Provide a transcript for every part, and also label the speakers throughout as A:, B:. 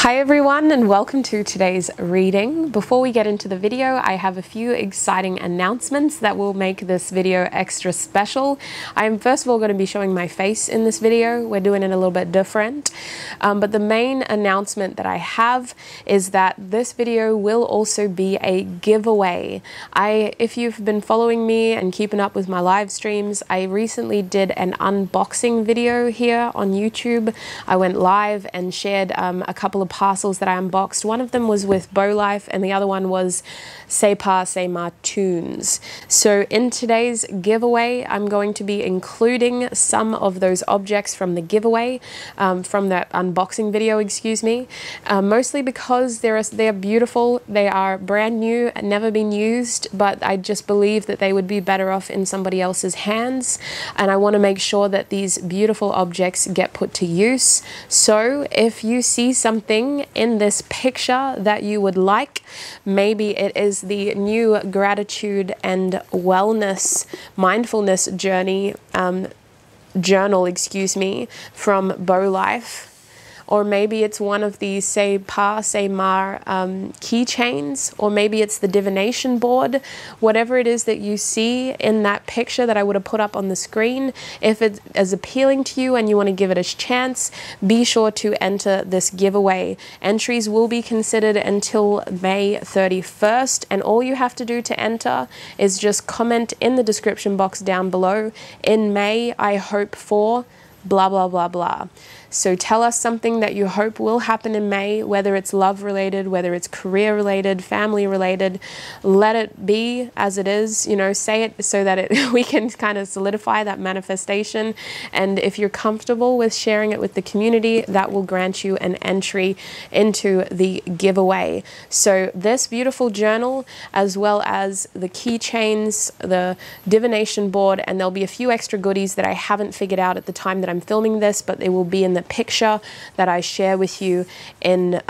A: Hi everyone, and welcome to today's reading. Before we get into the video, I have a few exciting announcements that will make this video extra special. I am first of all going to be showing my face in this video. We're doing it a little bit different. But the main announcement that I have is that this video will also be a giveaway. If you've been following me and keeping up with my live streams, I recently did an unboxing video here on YouTube. I went live and shared a couple of parcels that I unboxed. One of them was with Bow Life and the other one was C'est Pas C'est Ma Tunes. So in today's giveaway, I'm going to be including some of those objects from the giveaway, from that unboxing video, excuse me, mostly because they're beautiful. They are brand new and never been used, but I just believe that they would be better off in somebody else's hands, and I want to make sure that these beautiful objects get put to use. So if you see something in this picture that you would like, maybe it is the new gratitude and wellness mindfulness journal, excuse me, from Bow Life. Or maybe it's one of the C'est Pas C'est Ma keychains, or maybe it's the divination board. Whatever it is that you see in that picture that I would have put up on the screen, if it is appealing to you and you want to give it a chance, be sure to enter this giveaway. Entries will be considered until May 31st, and all you have to do to enter is just comment in the description box down below, "In May, I hope for blah blah blah blah." So tell us something that you hope will happen in May, whether it's love related, whether it's career related, family related. Let it be as it is, you know, say it so that we can kind of solidify that manifestation. And if you're comfortable with sharing it with the community, that will grant you an entry into the giveaway. So this beautiful journal, as well as the keychains, the divination board, and there'll be a few extra goodies that I haven't figured out at the time that I'm filming this, but they will be in the picture that I share with you in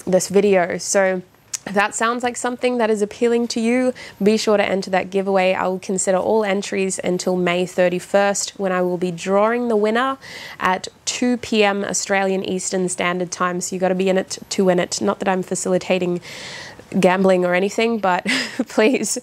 A: this video. So if that sounds like something that is appealing to you, be sure to enter that giveaway. I will consider all entries until May 31st, when I will be drawing the winner at 2 p.m. Australian Eastern Standard Time. So you got to be in it to win it. Not that I'm facilitating gambling or anything, but please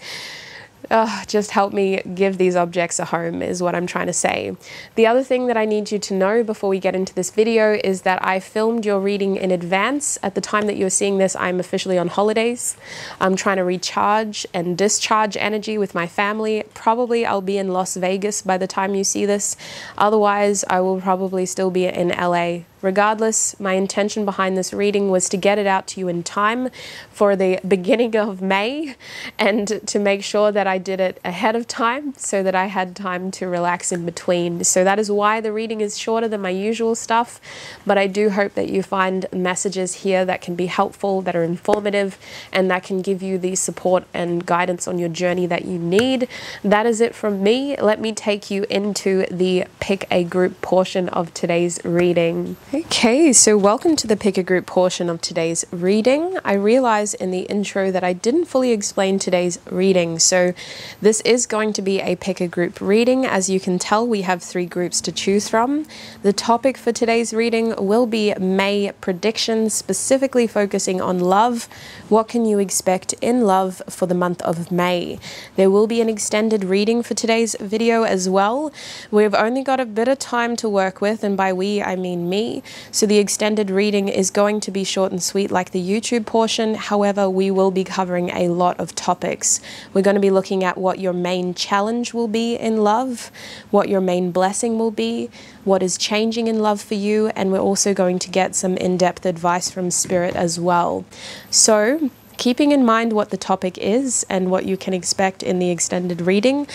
A: just help me give these objects a home is what I'm trying to say. The other thing that I need you to know before we get into this video is that I filmed your reading in advance. At the time that you're seeing this, I'm officially on holidays. I'm trying to recharge and discharge energy with my family. Probably I'll be in Las Vegas by the time you see this. Otherwise, I will probably still be in LA. Regardless, my intention behind this reading was to get it out to you in time for the beginning of May, and to make sure that I did it ahead of time so that I had time to relax in between. So that is why the reading is shorter than my usual stuff, but I do hope that you find messages here that can be helpful, that are informative, and that can give you the support and guidance on your journey that you need. That is it from me. Let me take you into the pick a group portion of today's reading. Okay, so welcome to the pick a group portion of today's reading. I realized in the intro that I didn't fully explain today's reading, so this is going to be a pick a group reading. As you can tell, we have 3 groups to choose from. The topic for today's reading will be May predictions, specifically focusing on love. What can you expect in love for the month of May? There will be an extended reading for today's video as well. We've only got a bit of time to work with, and by we, I mean me. So the extended reading is going to be short and sweet like the YouTube portion. However, we will be covering a lot of topics. We're going to be looking at what your main challenge will be in love, what your main blessing will be, what is changing in love for you, and we're also going to get some in-depth advice from Spirit as well. So, keeping in mind what the topic is and what you can expect in the extended reading,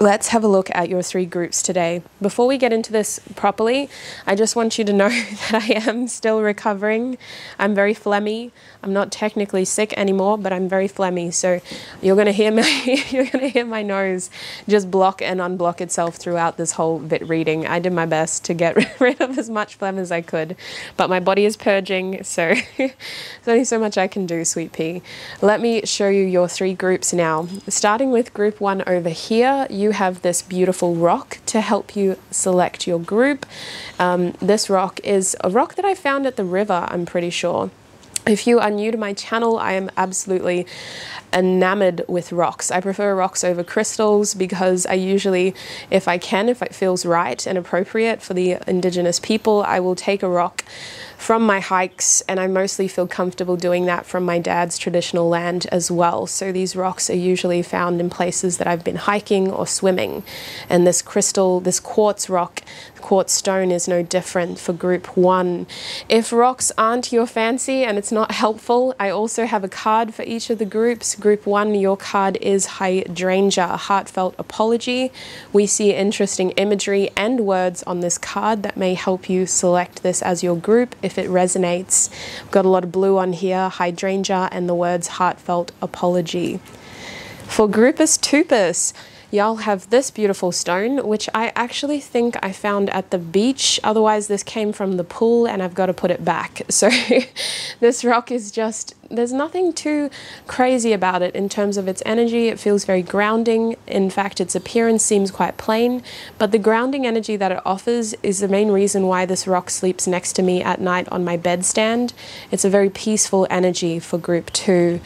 A: let's have a look at your 3 groups today. Before we get into this properly, I just want you to know that I am still recovering. I'm very phlegmy. I'm not technically sick anymore, but I'm very phlegmy. So you're going to hear my nose just block and unblock itself throughout this whole bit reading. I did my best to get rid of as much phlegm as I could, but my body is purging, so there's only so much I can do, sweet pea. Let me show you your 3 groups now. Starting with group 1 over here, you you have this beautiful rock to help you select your group. This rock is a rock that I found at the river, I'm pretty sure. If you are new to my channel, I am absolutely enamored with rocks. I prefer rocks over crystals because I usually, if I can, if it feels right and appropriate for the indigenous people, I will take a rock from my hikes, and I mostly feel comfortable doing that from my dad's traditional land as well. So these rocks are usually found in places that I've been hiking or swimming. And this crystal, this quartz rock, quartz stone is no different for group 1. If rocks aren't your fancy and it's not helpful, I also have a card for each of the groups. Group 1, your card is Hydrangea, a heartfelt apology. We see interesting imagery and words on this card that may help you select this as your group if it resonates. I've got a lot of blue on here, Hydrangea, and the words heartfelt apology. For Groupus Tupus, y'all have this beautiful stone, which I actually think I found at the beach. Otherwise, this came from the pool and I've got to put it back. So this rock is just, there's nothing too crazy about it in terms of its energy. It feels very grounding. In fact, its appearance seems quite plain, but the grounding energy that it offers is the main reason why this rock sleeps next to me at night on my bedstand. It's a very peaceful energy for group 2.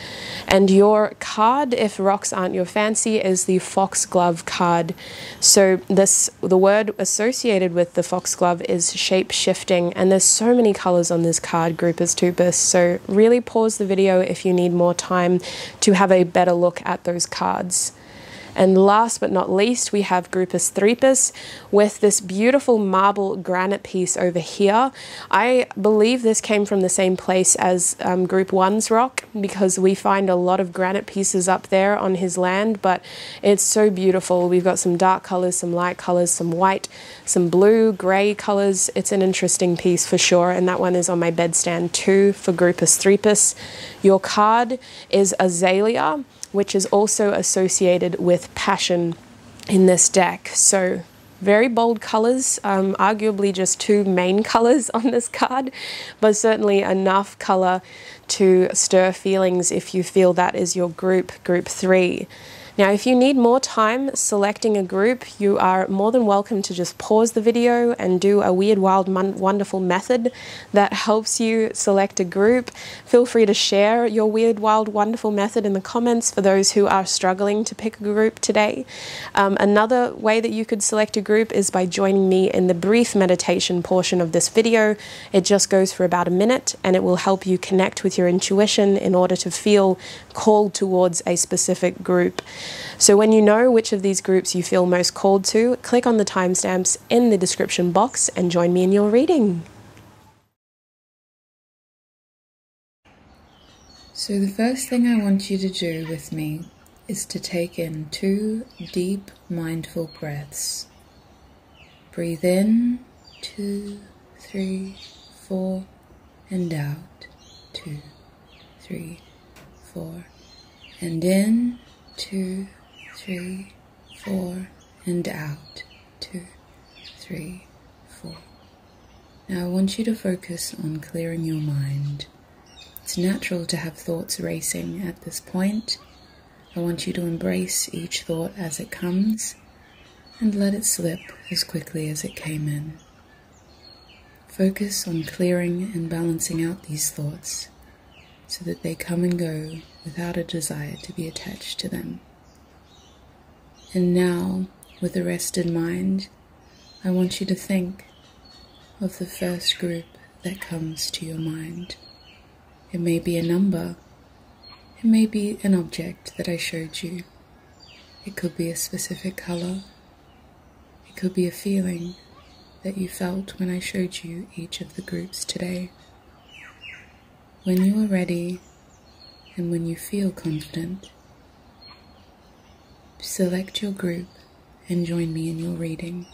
A: And your card, if rocks aren't your fancy, is the foxglove card. So the word associated with the foxglove is shape-shifting, and there's so many colors on this card, Groupus Tupus. So really pause the video if you need more time to have a better look at those cards. And last but not least, we have Groupus Threepus with this beautiful marble granite piece over here. I believe this came from the same place as Group 1's rock, because we find a lot of granite pieces up there on his land, but it's so beautiful. We've got some dark colors, some light colors, some white, some blue, gray colors. It's an interesting piece for sure, and that one is on my bedstand too for Groupus Threepus. Your card is Azalea, which is also associated with passion in this deck. So very bold colors, arguably just 2 main colors on this card, but certainly enough color to stir feelings if you feel that is your group, Group 3. Now, if you need more time selecting a group, you are more than welcome to just pause the video and do a weird, wild, wonderful method that helps you select a group. Feel free to share your weird, wild, wonderful method in the comments for those who are struggling to pick a group today. Another way that you could select a group is by joining me in the brief meditation portion of this video. It just goes for about a minute, and it will help you connect with your intuition in order to feel called towards a specific group. So when you know which of these groups you feel most called to, click on the timestamps in the description box and join me in your reading.
B: So the first thing I want you to do with me is to take in 2 deep, mindful breaths. Breathe in, 2, 3, 4, and out, 2, 3, 4, and in, 2, 3, 4, and out, 2, 3, 4. Now I want you to focus on clearing your mind. It's natural to have thoughts racing at this point. I want you to embrace each thought as it comes and let it slip as quickly as it came in. Focus on clearing and balancing out these thoughts so that they come and go without a desire to be attached to them. And now, with a rested mind, I want you to think of the first group that comes to your mind. It may be a number, it may be an object that I showed you. It could be a specific color, it could be a feeling that you felt when I showed you each of the groups today. When you are ready, and when you feel confident, select your group and join me in your reading.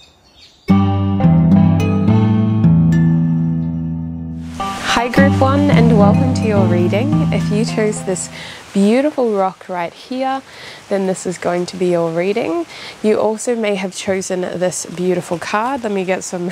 A: Hi Group 1, and welcome to your reading. If you chose this beautiful rock right here, then this is going to be your reading. You also may have chosen this beautiful card. Let me get some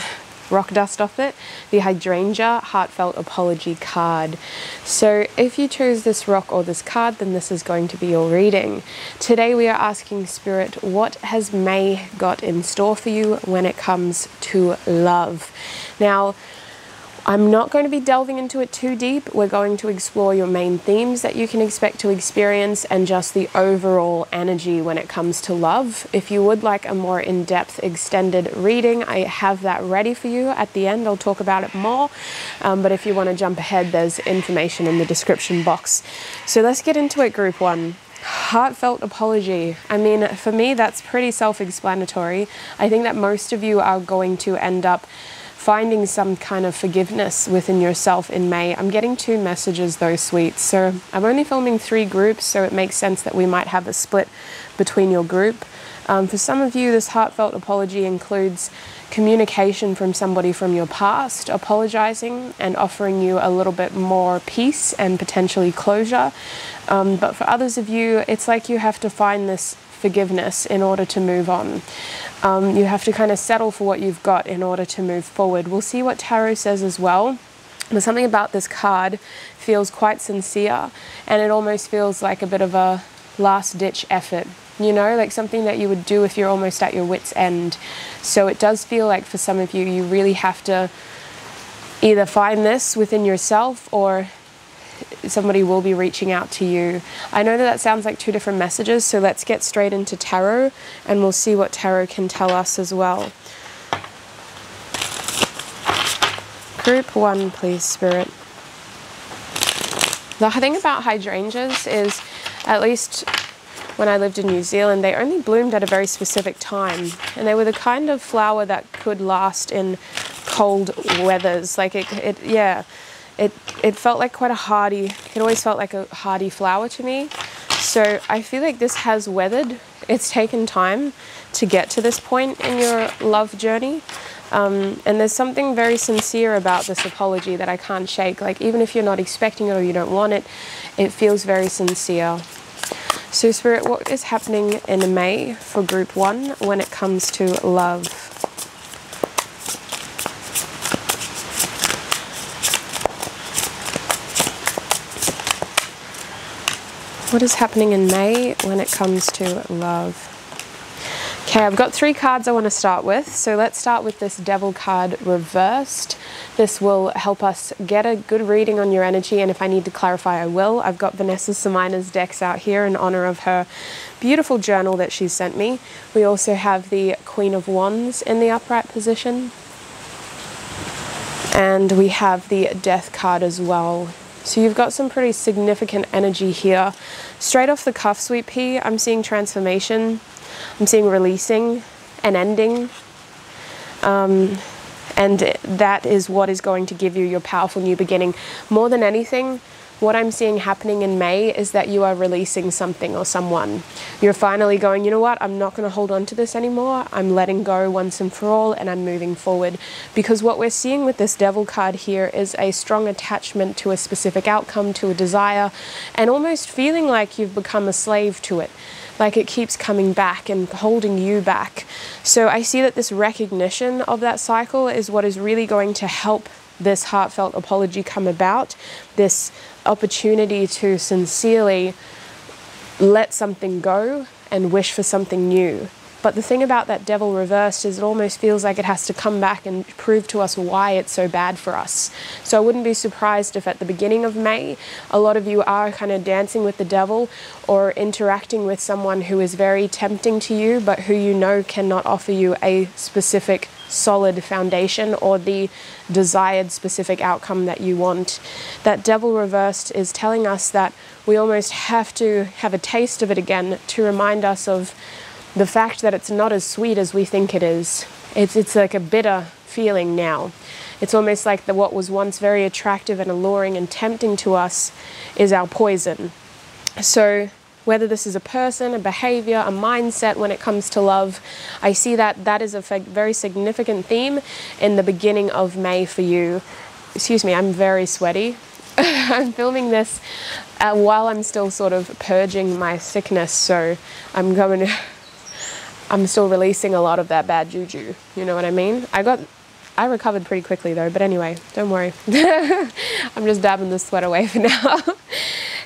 A: rock dust off it, the hydrangea heartfelt apology card. So if you choose this rock or this card, then this is going to be your reading. Today we are asking Spirit, what has May got in store for you when it comes to love? Now, I'm not going to be delving into it too deep. We're going to explore your main themes that you can expect to experience and just the overall energy when it comes to love. If you would like a more in-depth extended reading, I have that ready for you at the end. I'll talk about it more. But if you want to jump ahead, there's information in the description box. So let's get into it, group one. Heartfelt apology. I mean, for me, that's pretty self-explanatory. I think that most of you are going to end up finding some kind of forgiveness within yourself in May. I'm getting 2 messages though, sweets. So I'm only filming 3 groups, so it makes sense that we might have a split between your group. For some of you, this heartfelt apology includes communication from somebody from your past, apologizing and offering you a little bit more peace and potentially closure. But for others of you, it's like you have to find this forgiveness in order to move on. You have to kind of settle for what you've got in order to move forward. We'll see what tarot says as well. But something about this card feels quite sincere, and it almost feels like a bit of a last-ditch effort, you know, like something that you would do if you're almost at your wit's end. So it does feel like for some of you, you really have to either find this within yourself or somebody will be reaching out to you. I know that that sounds like 2 different messages, so let's get straight into tarot and we'll see what tarot can tell us as well. Group 1, please, Spirit. The thing about hydrangeas is, at least when I lived in New Zealand, they only bloomed at a very specific time, and they were the kind of flower that could last in cold weathers. Like it felt like quite a hardy, it always felt like a hardy flower to me. So I feel like this has weathered. It's taken time to get to this point in your love journey. And there's something very sincere about this apology that I can't shake. Like, even if you're not expecting it or you don't want it, it feels very sincere. So Spirit, what is happening in May for group 1 when it comes to love? What is happening in May when it comes to love? Okay, I've got 3 cards I want to start with. So let's start with this Devil card reversed. This will help us get a good reading on your energy, and if I need to clarify, I will. I've got Vanessa Somuayina's decks out here in honor of her beautiful journal that she sent me. We also have the Queen of Wands in the upright position. And we have the Death card as well. So you've got some pretty significant energy here. Straight off the cuff, Sweet Pea, I'm seeing transformation. I'm seeing releasing and ending. And that is what is going to give you your powerful new beginning. More than anything, what I'm seeing happening in May is that you are releasing something or someone. You're finally going, you know what, I'm not going to hold on to this anymore. I'm letting go once and for all, and I'm moving forward. Because what we're seeing with this Devil card here is a strong attachment to a specific outcome, to a desire, and almost feeling like you've become a slave to it. Like it keeps coming back and holding you back. So I see that this recognition of that cycle is what is really going to help this heartfelt apology come about. This opportunity to sincerely let something go and wish for something new. But the thing about that Devil reversed is it almost feels like it has to come back and prove to us why it's so bad for us. So I wouldn't be surprised if at the beginning of May, a lot of you are kind of dancing with the devil or interacting with someone who is very tempting to you, but who you know cannot offer you a specific solid foundation or the desired specific outcome that you want. That Devil reversed is telling us that we almost have to have a taste of it again to remind us of the fact that it's not as sweet as we think it is. It's like a bitter feeling now. It's almost like what was once very attractive and alluring and tempting to us is our poison. So whether this is a person, a behavior, a mindset when it comes to love, I see that that is a very significant theme in the beginning of May for you. Excuse me, I'm very sweaty. I'm filming this while I'm still sort of purging my sickness, so I'm still releasing a lot of that bad juju, you know what I mean? I got I recovered pretty quickly though, but anyway, don't worry. I'm just dabbing the sweat away for now.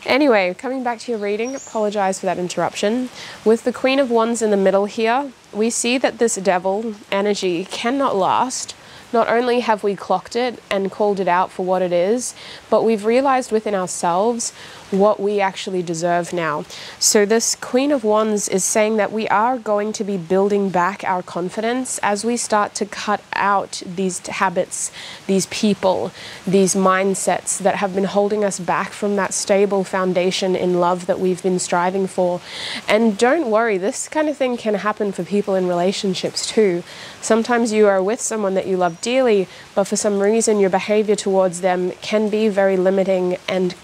A: Anyway, coming back to your reading, apologize for that interruption. With the Queen of Wands in the middle here, we see that this devil energy cannot last. Not only have we clocked it and called it out for what it is, but we've realized within ourselves what we actually deserve now. So this Queen of Wands is saying that we are going to be building back our confidence as we start to cut out these habits, these people, these mindsets that have been holding us back from that stable foundation in love that we've been striving for. And don't worry, this kind of thing can happen for people in relationships too. Sometimes you are with someone that you love dearly, but for some reason your behavior towards them can be very limiting and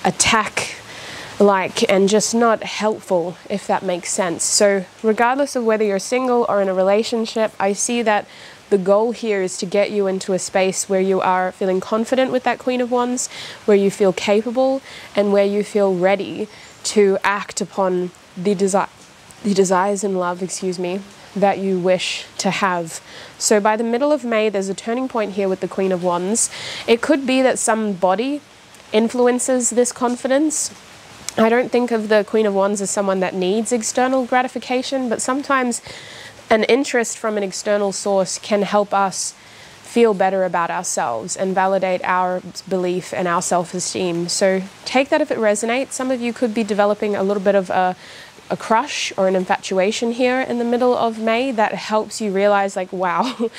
A: attack-like and just not helpful, if that makes sense. So regardless of whether you're single or in a relationship, I see that the goal here is to get you into a space where you are feeling confident with that Queen of Wands, where you feel capable, and where you feel ready to act upon the desires in love, that you wish to have. So by the middle of May, there's a turning point here with the Queen of Wands. It could be that somebody influences this confidence. I don't think of the Queen of Wands as someone that needs external gratification, but sometimes an interest from an external source can help us feel better about ourselves and validate our belief and our self-esteem. So take that if it resonates. Some of you could be developing a little bit of a crush or an infatuation here in the middle of May that helps you realize, like, wow,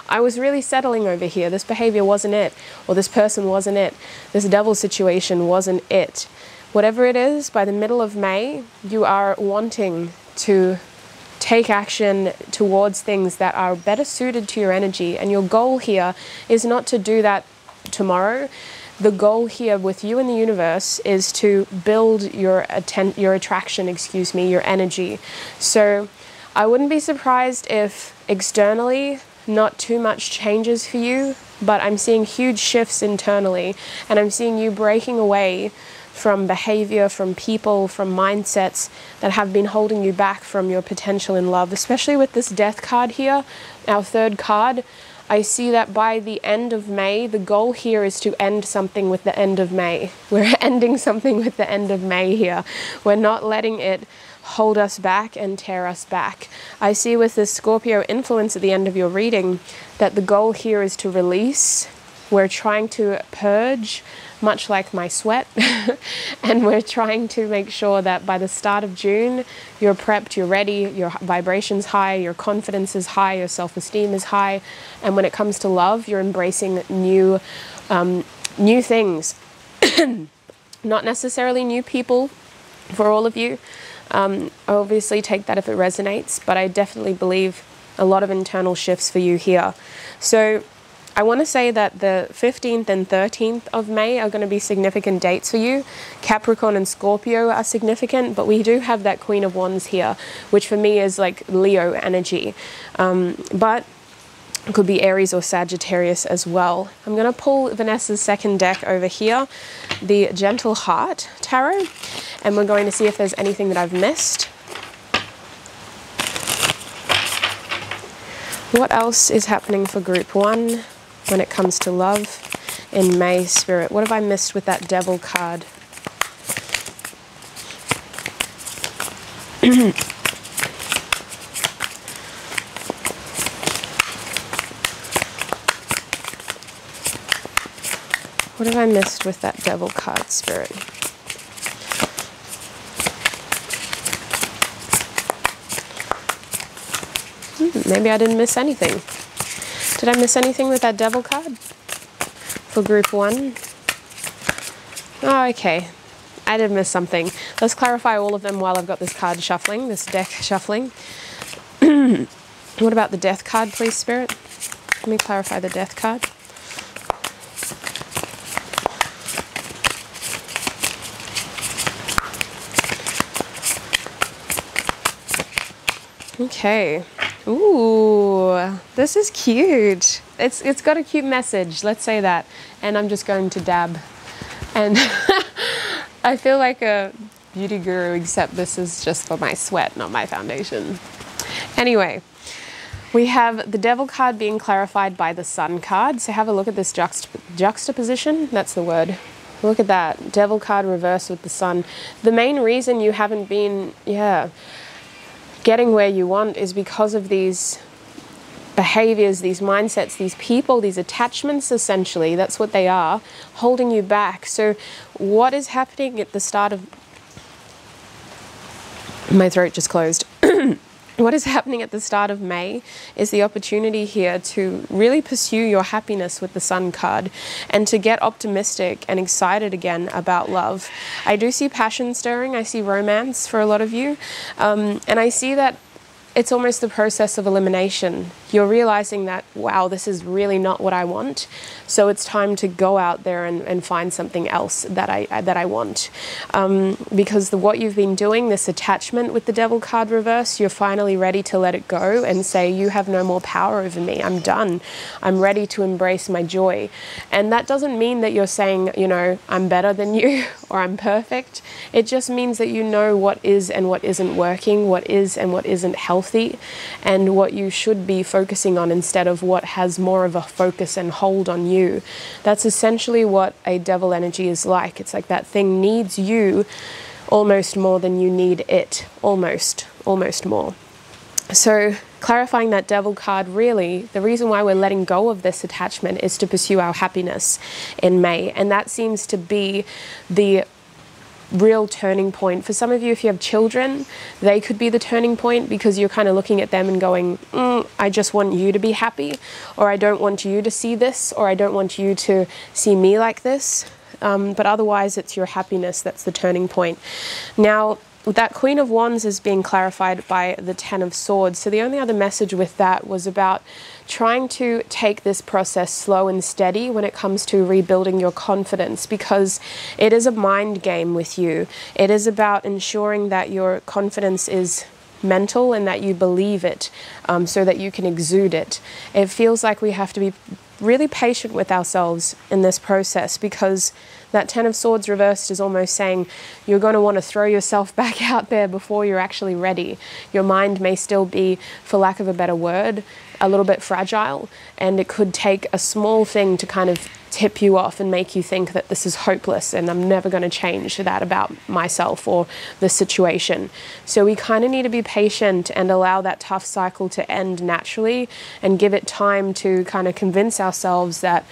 A: I was really settling over here. This behavior wasn't it, or this person wasn't it. This devil situation wasn't it. Whatever it is, by the middle of May, you are wanting to take action towards things that are better suited to your energy. And your goal here is not to do that tomorrow. The goal here with you in the universe is to build your attraction, your energy. So I wouldn't be surprised if externally not too much changes for you, but I'm seeing huge shifts internally, and I'm seeing you breaking away from behavior, from people, from mindsets that have been holding you back from your potential in love, especially with this Death card here, our third card. I see that by the end of May, the goal here is to end something with the end of May. We're ending something with the end of May here. We're not letting it hold us back and tear us back. I see with this Scorpio influence at the end of your reading that the goal here is to release. We're trying to purge, much like my sweat, and we're trying to make sure that by the start of June, you're prepped, you're ready, your vibration's high, your confidence is high, your self-esteem is high, and when it comes to love, you're embracing new things. Not necessarily new people for all of you. Obviously take that if it resonates, but I definitely believe a lot of internal shifts for you here. So I want to say that the 15th and 13th of May are going to be significant dates for you. Capricorn and Scorpio are significant, but we do have that Queen of Wands here, which for me is like Leo energy. But it could be Aries or Sagittarius as well. I'm going to pull Vanessa's second deck over here, the Gentle Heart Tarot, and we're going to see if there's anything that I've missed. What else is happening for group 1 when it comes to love in May, Spirit? What have I missed with that Devil card? What have I missed with that Devil card, Spirit? Maybe I didn't miss anything. Did I miss anything with that Devil card for group 1? Oh, okay. I did miss something. Let's clarify all of them while I've got this card shuffling, this deck shuffling. What about the Death card, please, Spirit? Let me clarify the Death card. Okay. Ooh, this is cute. It's got a cute message, let's say that. And I'm just going to dab. And I feel like a beauty guru, except this is just for my sweat, not my foundation. Anyway, We have the Devil card being clarified by the Sun card. So have a look at this juxtaposition. That's the word. Look at that. Devil card reversed with the Sun. The main reason you haven't been, getting where you want is because of these behaviors, these mindsets, these people, these attachments, essentially. That's what they are, holding you back. So what is happening at the start of... My throat just closed. What is happening at the start of May is the opportunity here to really pursue your happiness with the Sun card and to get optimistic and excited again about love. I do see passion stirring. I see romance for a lot of you. And I see that it's almost the process of elimination. You're realizing that, wow, this is really not what I want. So it's time to go out there and find something else that I want. Because what you've been doing, this attachment with the Devil card reverse, you're finally ready to let it go and say, you have no more power over me. I'm done. I'm ready to embrace my joy. And that doesn't mean that you're saying, you know, I'm better than you or I'm perfect. It just means that you know what is and what isn't working, what is and what isn't healthy, and what you should be focusing on instead of what has more of a focus and hold on you. That's essentially what a devil energy is like. It's like that thing needs you almost more than you need it. Almost more. So clarifying that Devil card, really, the reason why we're letting go of this attachment is to pursue our happiness in May. And that seems to be the real turning point. For some of you, if you have children, they could be the turning point because you're kind of looking at them and going, I just want you to be happy, or I don't want you to see this, or I don't want you to see me like this. But otherwise, it's your happiness that's the turning point. Now, that Queen of Wands is being clarified by the Ten of Swords. So the only other message with that was about trying to take this process slow and steady when it comes to rebuilding your confidence, because it is a mind game with you. It is about ensuring that your confidence is mental and that you believe it, so that you can exude it. It feels like we have to be really patient with ourselves in this process, because that Ten of Swords reversed is almost saying you're going to want to throw yourself back out there before you're actually ready. Your mind may still be, for lack of a better word, a little bit fragile, and it could take a small thing to kind of tip you off and make you think that this is hopeless and I'm never going to change that about myself or the situation. So we kind of need to be patient and allow that tough cycle to end naturally and give it time to kind of convince ourselves that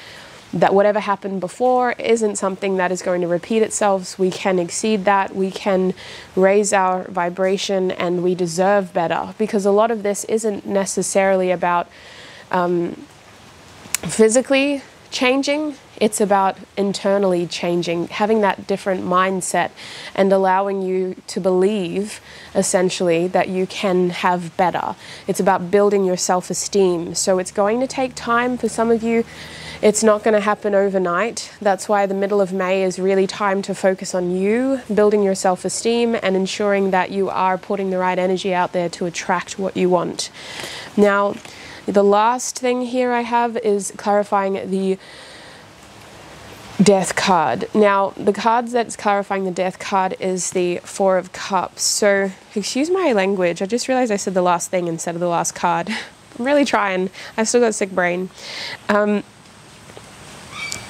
A: whatever happened before isn't something that is going to repeat itself. We can exceed that, we can raise our vibration, and we deserve better, because a lot of this isn't necessarily about physically changing. It's about internally changing, having that different mindset and allowing you to believe, essentially, that you can have better. It's about building your self-esteem. So it's going to take time for some of you. It's not going to happen overnight. That's why the middle of May is really time to focus on you, building your self-esteem and ensuring that you are putting the right energy out there to attract what you want. Now, the last thing here I have is clarifying the Death card. Now, the cards that's clarifying the Death card is the Four of Cups. So, excuse my language. I just realized I said the last thing instead of the last card. I'm really trying. I've still got a sick brain.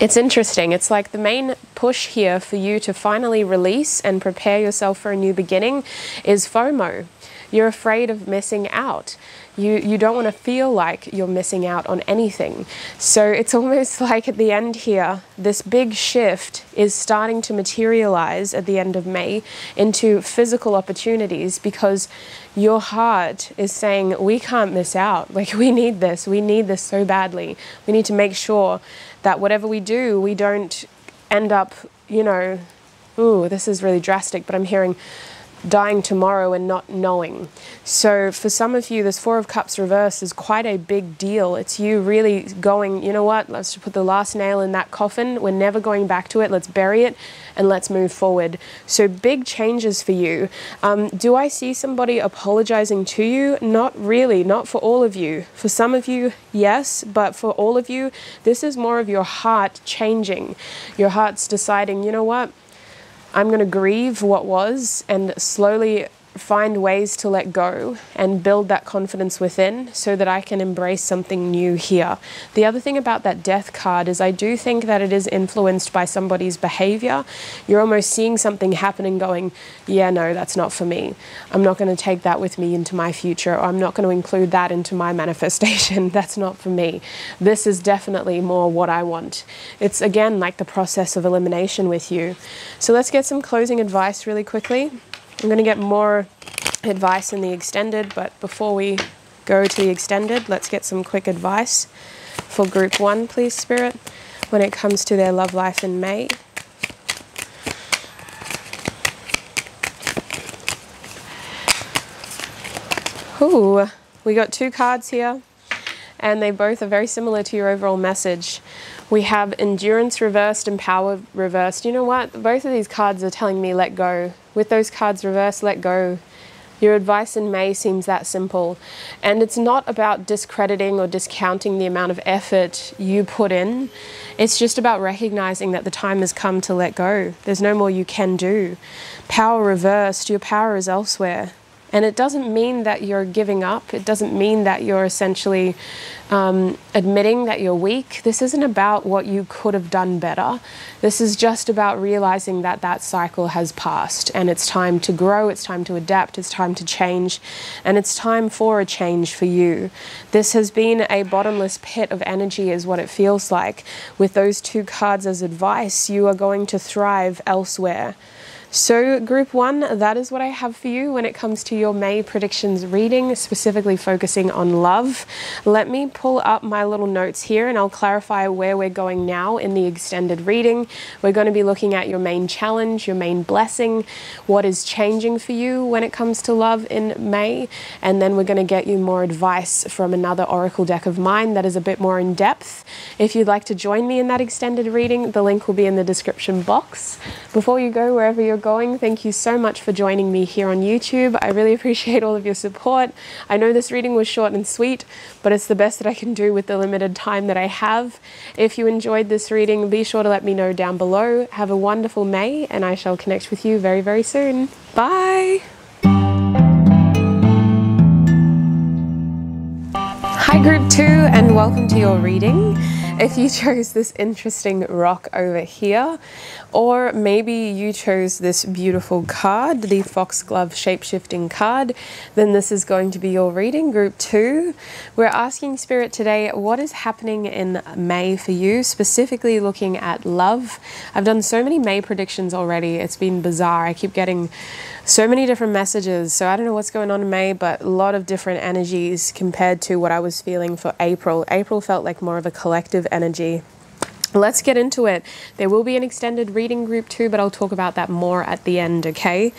A: It's interesting. It's like the main push here for you to finally release and prepare yourself for a new beginning is FOMO. You're afraid of missing out. You don't want to feel like you're missing out on anything. So it's almost like at the end here, this big shift is starting to materialize at the end of May into physical opportunities, because your heart is saying, we can't miss out. Like, we need this so badly. We need to make sure that whatever we do, we don't end up, you know, ooh, this is really drastic, but I'm hearing dying tomorrow and not knowing. So for some of you, this Four of Cups reverse is quite a big deal. It's you really going, you know what, let's put the last nail in that coffin. We're never going back to it. Let's bury it and let's move forward. So big changes for you. Do I see somebody apologizing to you? Not really, not for all of you. For some of you, yes, but for all of you, this is more of your heart changing. Your heart's deciding, you know what, I'm going to grieve what was and slowly find ways to let go and build that confidence within so that I can embrace something new here. The other thing about that death card is I do think that it is influenced by somebody's behavior. You're almost seeing something happen and going, yeah, no, that's not for me. I'm not going to take that with me into my future, or I'm not going to include that into my manifestation. That's not for me. This is definitely more what I want. It's again like the process of elimination with you. So let's get some closing advice really quickly. I'm going to get more advice in the extended, but before we go to the extended, let's get some quick advice for group 1, please, Spirit, when it comes to their love life in May. Ooh, we got 2 cards here, and they both are very similar to your overall message. We have endurance reversed and power reversed. You know what? Both of these cards are telling me let go. With those cards reversed, let go. Your advice in May seems that simple. And it's not about discrediting or discounting the amount of effort you put in. It's just about recognizing that the time has come to let go. There's no more you can do. Power reversed, your power is elsewhere. And it doesn't mean that you're giving up. It doesn't mean that you're essentially admitting that you're weak. This isn't about what you could have done better. This is just about realizing that that cycle has passed and it's time to grow, it's time to adapt, it's time to change, and it's time for a change for you. This has been a bottomless pit of energy is what it feels like. With those 2 cards as advice, you are going to thrive elsewhere. So group 1, that is what I have for you when it comes to your May predictions reading, specifically focusing on love. Let me pull up my little notes here and I'll clarify where we're going now in the extended reading. We're going to be looking at your main challenge, your main blessing, what is changing for you when it comes to love in May, and then we're going to get you more advice from another oracle deck of mine that is a bit more in depth. If you'd like to join me in that extended reading, the link will be in the description box. Before you go wherever you're going, thank you so much for joining me here on YouTube. I really appreciate all of your support. I know this reading was short and sweet, but it's the best that I can do with the limited time that I have. If you enjoyed this reading, be sure to let me know down below. Have a wonderful May, and I shall connect with you very, very soon. Bye! Hi group 2, and welcome to your reading. If you chose this interesting rock over here, or maybe you chose this beautiful card, the foxglove shape-shifting card, then this is going to be your reading, group 2. We're asking Spirit today, what is happening in May for you, specifically looking at love? I've done so many May predictions already, it's been bizarre. I keep getting so many different messages, so I don't know what's going on in May, but a lot of different energies compared to what I was feeling for April. April felt like more of a collective energy. Let's get into it. There will be an extended reading, group 2, but I'll talk about that more at the end, okay?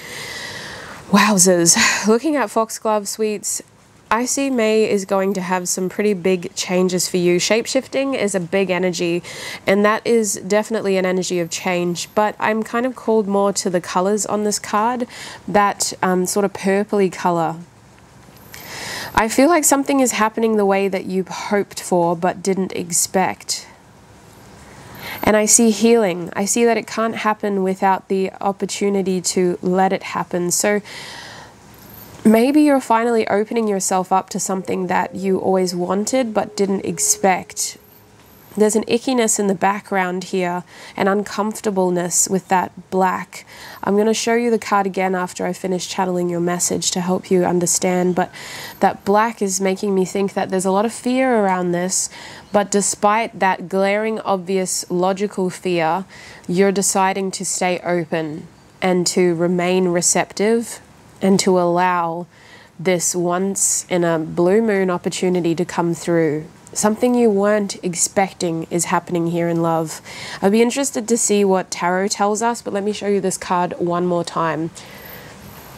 A: Wowzers. Looking at Foxglove Sweets, I see May is going to have some pretty big changes for you. Shape-shifting is a big energy, and that is definitely an energy of change, but I'm kind of called more to the colors on this card, that sort of purpley color. I feel like something is happening the way that you hoped for but didn't expect. And I see healing. I see that it can't happen without the opportunity to let it happen. So maybe you're finally opening yourself up to something that you always wanted but didn't expect. There's an ickiness in the background here, an uncomfortableness with that black. I'm going to show you the card again after I finish channeling your message to help you understand, but that black is making me think that there's a lot of fear around this, but despite that glaring, obvious, logical fear, you're deciding to stay open and to remain receptive and to allow this once in a blue moon opportunity to come through. Something you weren't expecting is happening here in love. I'd be interested to see what tarot tells us, but let me show you this card one more time.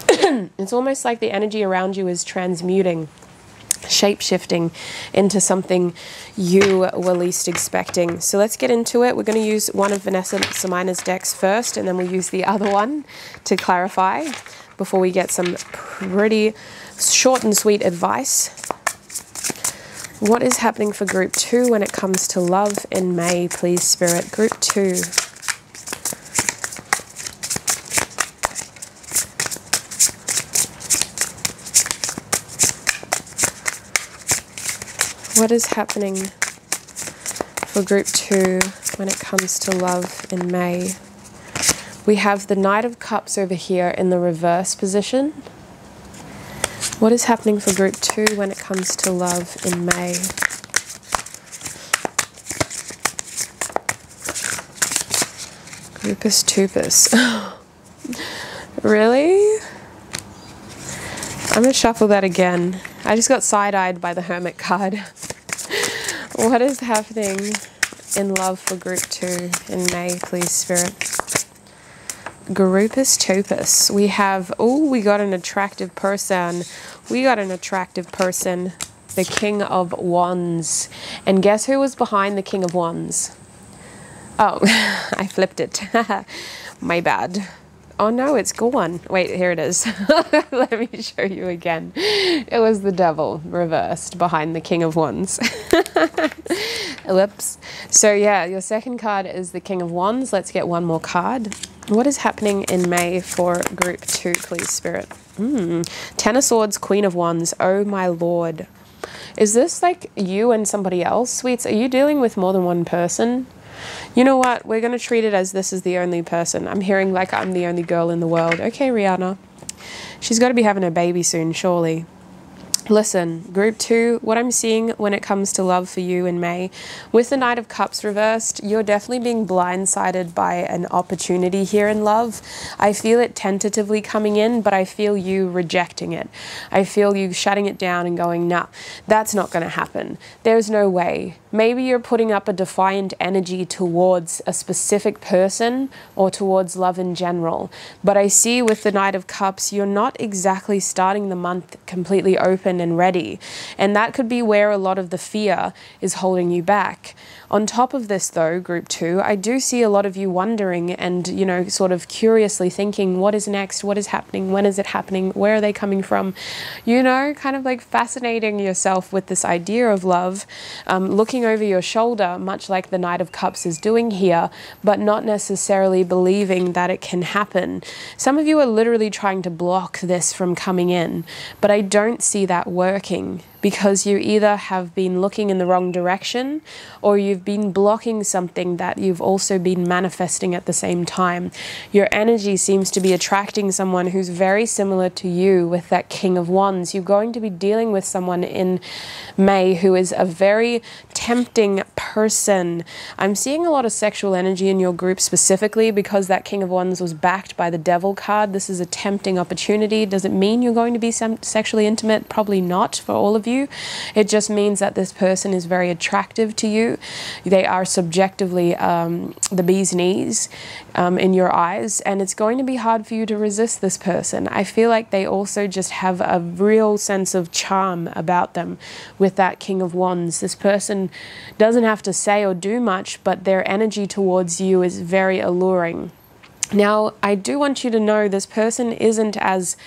A: It's almost like the energy around you is transmuting, shape-shifting into something you were least expecting. So let's get into it. We're going to use one of Vanessa Somuayina's decks first, and then we'll use the other one to clarify before we get some pretty short and sweet advice. What is happening for group 2 when it comes to love in May, please, Spirit? Group 2. What is happening for group 2 when it comes to love in May? We have the Knight of Cups over here in the reverse position. What is happening for group 2 when it comes to love in May? Groupus Tupus. Really? I'm going to shuffle that again. I just got side-eyed by the Hermit card. What is happening in love for group 2 in May, please, Spirit? Groupus Tupus. We have, oh, we got an attractive person. We got an attractive person. The King of Wands. And guess who was behind the King of Wands? Oh, I flipped it. My bad. Oh no, it's gone. Wait, here it is. Let me show you again. It was the Devil reversed behind the King of Wands. Whoops. So yeah, your second card is the King of Wands. Let's get one more card. What is happening in May for group 2, please, Spirit? Ten of Swords, Queen of Wands. Oh my Lord. Is this like you and somebody else, sweets? Are you dealing with more than one person? You know what? We're going to treat it as this is the only person. I'm hearing like I'm the only girl in the world. Okay, Rihanna. She's got to be having a baby soon, surely. Listen, group 2, what I'm seeing when it comes to love for you in May, with the Knight of Cups reversed, you're definitely being blindsided by an opportunity here in love. I feel it tentatively coming in, but I feel you rejecting it. I feel you shutting it down and going, nah, that's not going to happen. There's no way. Maybe you're putting up a defiant energy towards a specific person or towards love in general. But I see with the Knight of Cups, you're not exactly starting the month completely open and ready. And that could be where a lot of the fear is holding you back. On top of this though, group 2, I do see a lot of you wondering and, you know, sort of curiously thinking, what is next? What is happening? When is it happening? Where are they coming from? You know, kind of like fascinating yourself with this idea of love, looking over your shoulder, much like the Knight of Cups is doing here, but not necessarily believing that it can happen. Some of you are literally trying to block this from coming in, but I don't see that working, because you either have been looking in the wrong direction or you've been blocking something that you've also been manifesting at the same time. Your energy seems to be attracting someone who's very similar to you with that King of Wands. You're going to be dealing with someone in May who is a very tempting person. I'm seeing a lot of sexual energy in your group specifically because that King of Wands was backed by the Devil card. This is a tempting opportunity. Does it mean you're going to be sexually intimate? Probably not for all of you. It just means that this person is very attractive to you. They are subjectively the bee's knees in your eyes, and it's going to be hard for you to resist this person. I feel like they also just have a real sense of charm about them with that King of Wands. This person doesn't have to say or do much, but their energy towards you is very alluring. Now, I do want you to know this person isn't as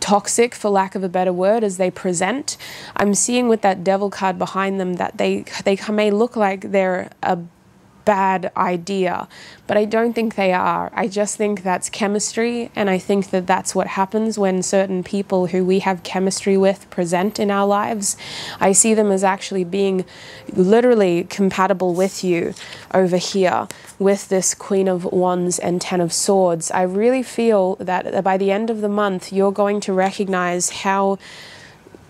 A: toxic, for lack of a better word, as they present. I'm seeing with that Devil card behind them that they may look like they're a bad idea, but I don't think they are. I just think that's chemistry, and I think that that's what happens when certain people who we have chemistry with present in our lives. I see them as actually being literally compatible with you over here with this Queen of Wands and Ten of Swords. I really feel that by the end of the month, you're going to recognize how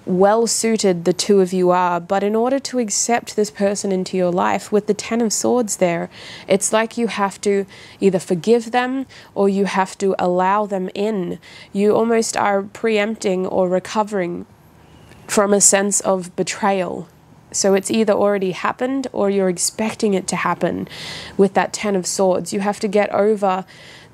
A: well suited the two of you are. But in order to accept this person into your life with the Ten of Swords there, it's like you have to either forgive them or you have to allow them in. You almost are preempting or recovering from a sense of betrayal. So it's either already happened or you're expecting it to happen with that Ten of Swords. You have to get over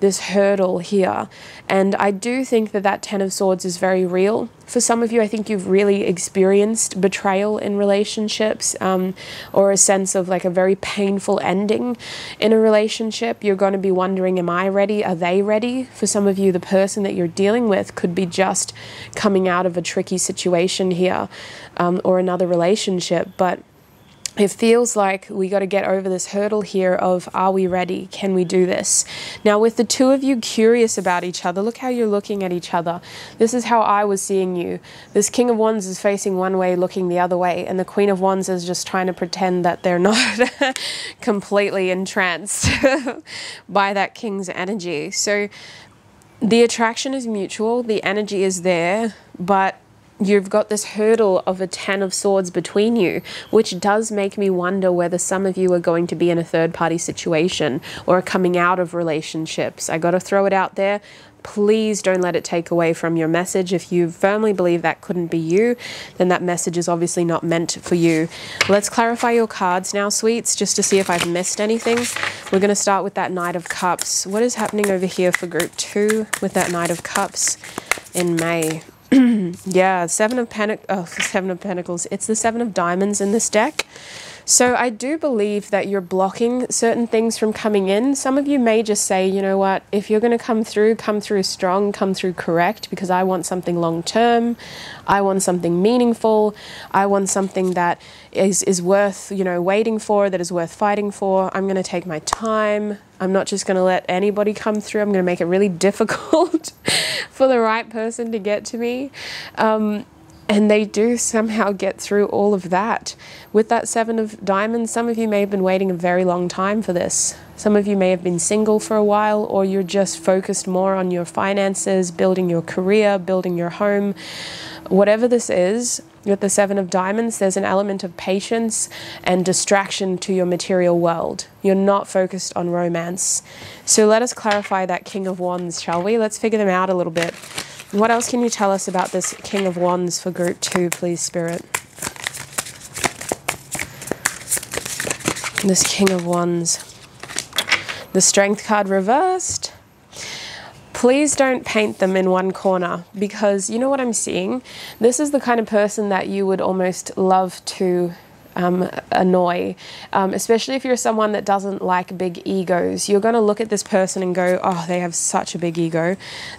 A: this hurdle here. And I do think that that Ten of Swords is very real. For some of you, I think you've really experienced betrayal in relationships, or a sense of like a very painful ending in a relationship. You're going to be wondering, am I ready? Are they ready? For some of you, the person that you're dealing with could be just coming out of a tricky situation here, or another relationship. But It feels like we got to get over this hurdle here of, are we ready? Can we do this? Now, with the two of you curious about each other, look how you're looking at each other. This is how I was seeing you. This King of Wands is facing one way, looking the other way, and the Queen of Wands is just trying to pretend that they're not completely entranced by that King's energy. So the attraction is mutual, the energy is there, but you've got this hurdle of a 10 of Swords between you, which does make me wonder whether some of you are going to be in a third-party situation or are coming out of relationships. I got to throw it out there. Please don't let it take away from your message. If you firmly believe that couldn't be you, then that message is obviously not meant for you. Let's clarify your cards now, sweets, just to see if I've missed anything. We're going to start with that Knight of Cups. What is happening over here for group 2 with that Knight of Cups in May? Yeah, Seven of Pentacles. It's the Seven of Diamonds in this deck. So I do believe that you're blocking certain things from coming in. Some of you may just say, you know what, if you're going to come through strong, come through correct, because I want something long term. I want something meaningful. I want something that is worth, you know, waiting for, that is worth fighting for. I'm going to take my time. I'm not just going to let anybody come through. I'm going to make it really difficult for the right person to get to me. And they do somehow get through all of that. With that Seven of Diamonds, some of you may have been waiting a very long time for this. Some of you may have been single for a while, or you're just focused more on your finances, building your career, building your home. Whatever this is, with the Seven of Diamonds, there's an element of patience and distraction to your material world. You're not focused on romance. So let us clarify that King of Wands, shall we? Let's figure them out a little bit. What else can you tell us about this King of Wands for group 2, please, Spirit? This King of Wands. The Strength card reversed. Please don't paint them in one corner, because you know what I'm seeing? This is the kind of person that you would almost love to annoy, especially if you're someone that doesn't like big egos. You're going to look at this person and go, oh, they have such a big ego.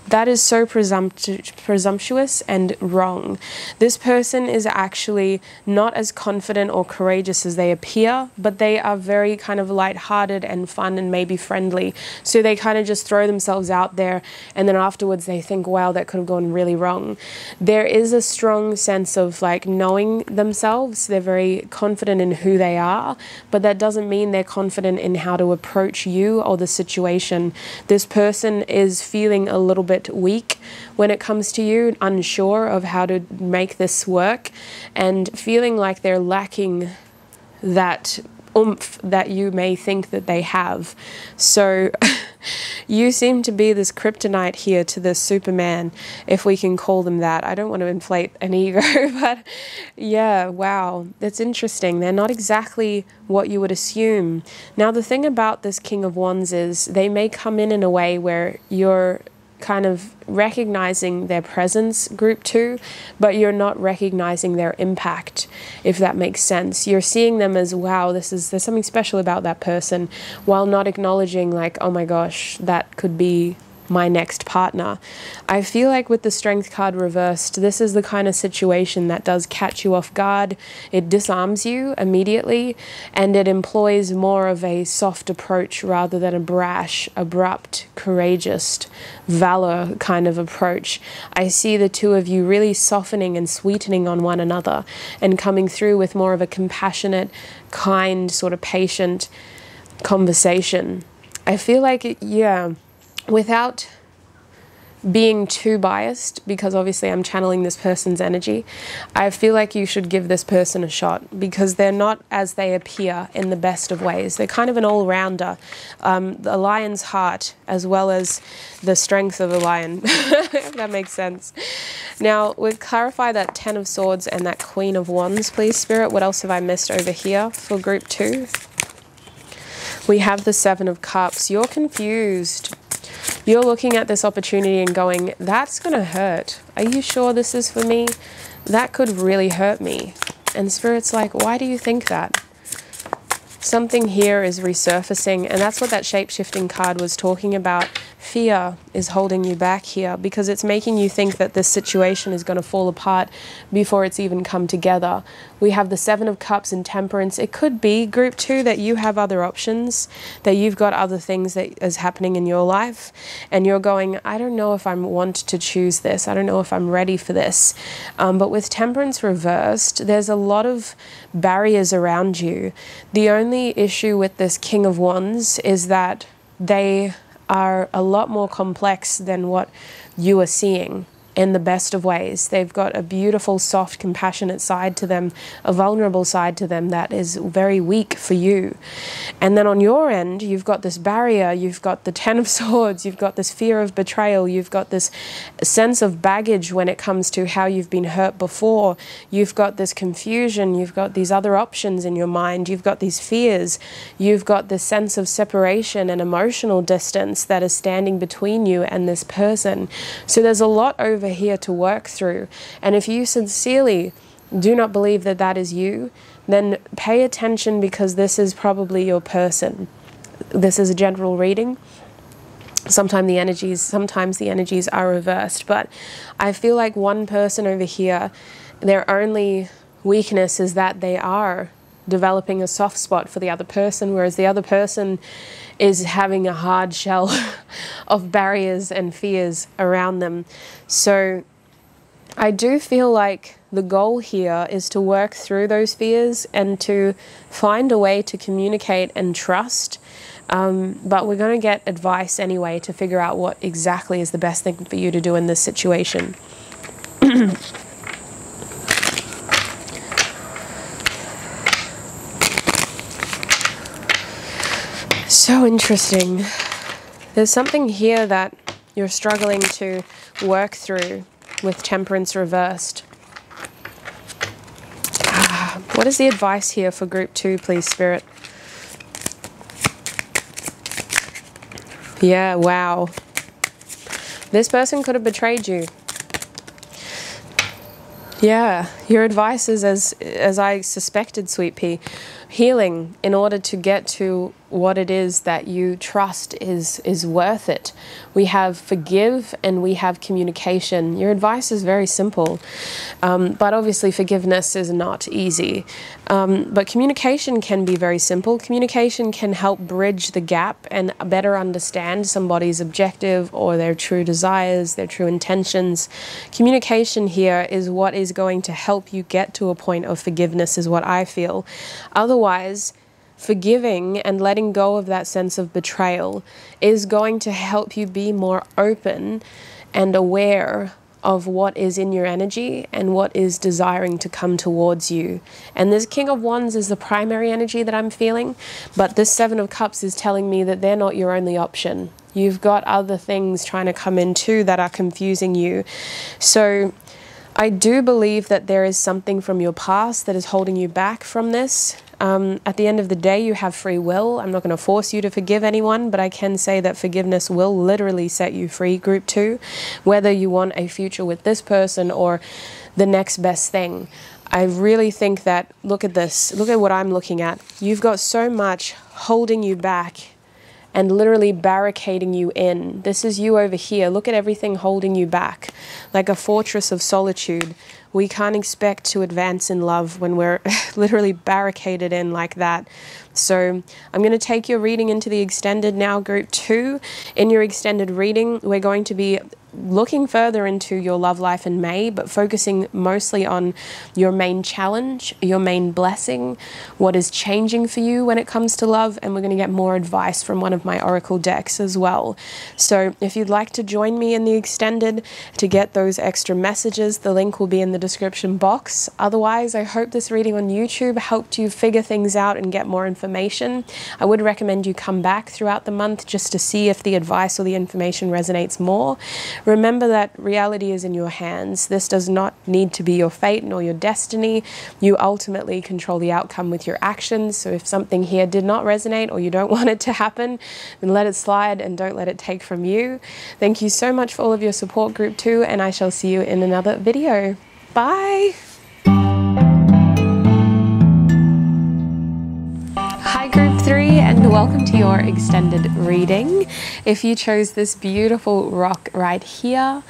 A: That is so presumptuous and wrong. This person is actually not as confident or courageous as they appear, but they are very kind of lighthearted and fun and maybe friendly. So they kind of just throw themselves out there, and then afterwards they think, wow, that could have gone really wrong. There is a strong sense of like knowing themselves. They're very confident in who they are, but that doesn't mean they're confident in how to approach you or the situation. This person is feeling a little bit weak when it comes to you, unsure of how to make this work, and feeling like they're lacking that oomph that you may think that they have. So you seem to be this kryptonite here to the Superman, if we can call them that. I don't want to inflate an ego, but yeah, wow, that's interesting. They're not exactly what you would assume. Now, the thing about this King of Wands is they may come in a way where you're kind of recognizing their presence, group 2, but you're not recognizing their impact, if that makes sense. You're seeing them as, wow, there's something special about that person, while not acknowledging like, oh my gosh, that could be my next partner. I feel like with the Strength card reversed, this is the kind of situation that does catch you off guard. It disarms you immediately, and it employs more of a soft approach rather than a brash, abrupt, courageous, valor kind of approach. I see the two of you really softening and sweetening on one another and coming through with more of a compassionate, kind, sort of patient conversation. I feel like, yeah, without being too biased, because obviously I'm channeling this person's energy, I feel like you should give this person a shot, because they're not as they appear in the best of ways. They're kind of an all-rounder, the lion's heart as well as the strength of a lion, if that makes sense. Now, we've clarified that 10 of Swords and that Queen of Wands, please, Spirit. What else have I missed over here for group 2? We have the 7 of Cups. You're confused. You're looking at this opportunity and going, that's going to hurt. Are you sure this is for me? That could really hurt me. And Spirit's like, why do you think that? something here is resurfacing, and that's what that shape-shifting card was talking about. Fear is holding you back here because it's making you think that this situation is going to fall apart before it's even come together. We have the Seven of Cups and Temperance. It could be, group 2, that you have other options, that you've got other things that is happening in your life, and you're going, I don't know if I want to choose this. I don't know if I'm ready for this. But with Temperance reversed, there's a lot of barriers around you. The only issue with this King of Wands is that they are a lot more complex than what you are seeing in the best of ways. They've got a beautiful, soft, compassionate side to them, a vulnerable side to them that is very weak for you. And then on your end, you've got this barrier, you've got the Ten of Swords, you've got this fear of betrayal, you've got this sense of baggage when it comes to how you've been hurt before, you've got this confusion, you've got these other options in your mind, you've got these fears, you've got this sense of separation and emotional distance that is standing between you and this person. So there's a lot over here to work through, and if you sincerely do not believe that that is you, then pay attention, because this is probably your person. This is a general reading. Sometimes the energies are reversed, but I feel like one person over here, their only weakness is that they are developing a soft spot for the other person, whereas the other person is having a hard shell of barriers and fears around them. So I do feel like the goal here is to work through those fears and to find a way to communicate and trust. But we're going to get advice anyway to figure out what exactly is the best thing for you to do in this situation. So interesting. There's something here that you're struggling to work through with Temperance reversed. What is the advice here for group 2, please, Spirit? Yeah, wow. This person could have betrayed you. Yeah, your advice is as I suspected, Sweet Pea. Healing in order to get to what it is that you trust is worth it. We have forgive and we have communication. Your advice is very simple, but obviously forgiveness is not easy. But communication can be very simple. Communication can help bridge the gap and better understand somebody's objective or their true desires, their true intentions. Communication here is what is going to help you get to a point of forgiveness, is what I feel. Otherwise, forgiving and letting go of that sense of betrayal is going to help you be more open and aware of what is in your energy and what is desiring to come towards you. And this King of Wands is the primary energy that I'm feeling, but this Seven of Cups is telling me that they're not your only option. You've got other things trying to come in too that are confusing you. So I do believe that there is something from your past that is holding you back from this. At the end of the day, you have free will. I'm not going to force you to forgive anyone, but I can say that forgiveness will literally set you free, group 2, whether you want a future with this person or the next best thing. I really think that, look at this, look at what I'm looking at. You've got so much holding you back and literally barricading you in. This is you over here. Look at everything holding you back, like a fortress of solitude. We can't expect to advance in love when we're literally barricaded in like that. So I'm going to take your reading into the extended now, group 2. In your extended reading, we're going to be looking further into your love life in May, but focusing mostly on your main challenge, your main blessing, what is changing for you when it comes to love, and we're going to get more advice from one of my oracle decks as well. So if you'd like to join me in the extended to get those extra messages, the link will be in the description box. Otherwise, I hope this reading on YouTube helped you figure things out and get more information. I would recommend you come back throughout the month just to see if the advice or the information resonates more. Remember that reality is in your hands. This does not need to be your fate nor your destiny. You ultimately control the outcome with your actions. So if something here did not resonate or you don't want it to happen, then let it slide and don't let it take from you. Thank you so much for all of your support, group 2, and I shall see you in another video. Bye! Hi and welcome to your extended reading. If you chose this beautiful rock right here,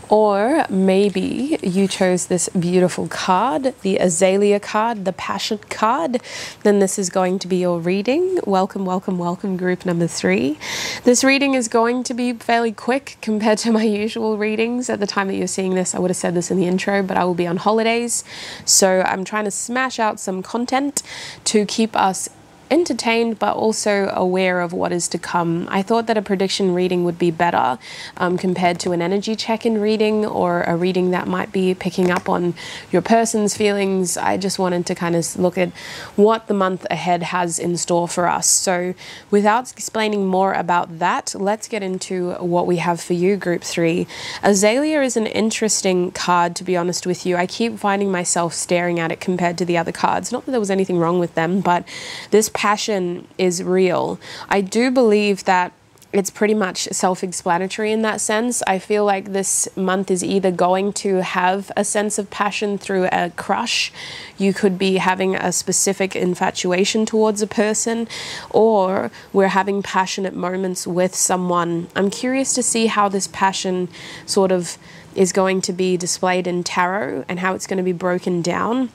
A: or maybe you chose this beautiful card, the Azalea card, the Passion card, then this is going to be your reading. Welcome, welcome, welcome, group number 3. This reading is going to be fairly quick compared to my usual readings. At the time that you're seeing this, I would have said this in the intro, but I will be on holidays. So I'm trying to smash out some content to keep us entertained but also aware of what is to come. I thought that a prediction reading would be better compared to an energy check-in reading or a reading that might be picking up on your person's feelings. I just wanted to kind of look at what the month ahead has in store for us. So without explaining more about that, let's get into what we have for you, group 3. Azalea is an interesting card, to be honest with you. I keep finding myself staring at it compared to the other cards. Not that there was anything wrong with them, but this passion is real. I do believe that it's pretty much self-explanatory in that sense. I feel like this month is either going to have a sense of passion through a crush. You could be having a specific infatuation towards a person, or we're having passionate moments with someone. I'm curious to see how this passion sort of is going to be displayed in tarot and how it's going to be broken down.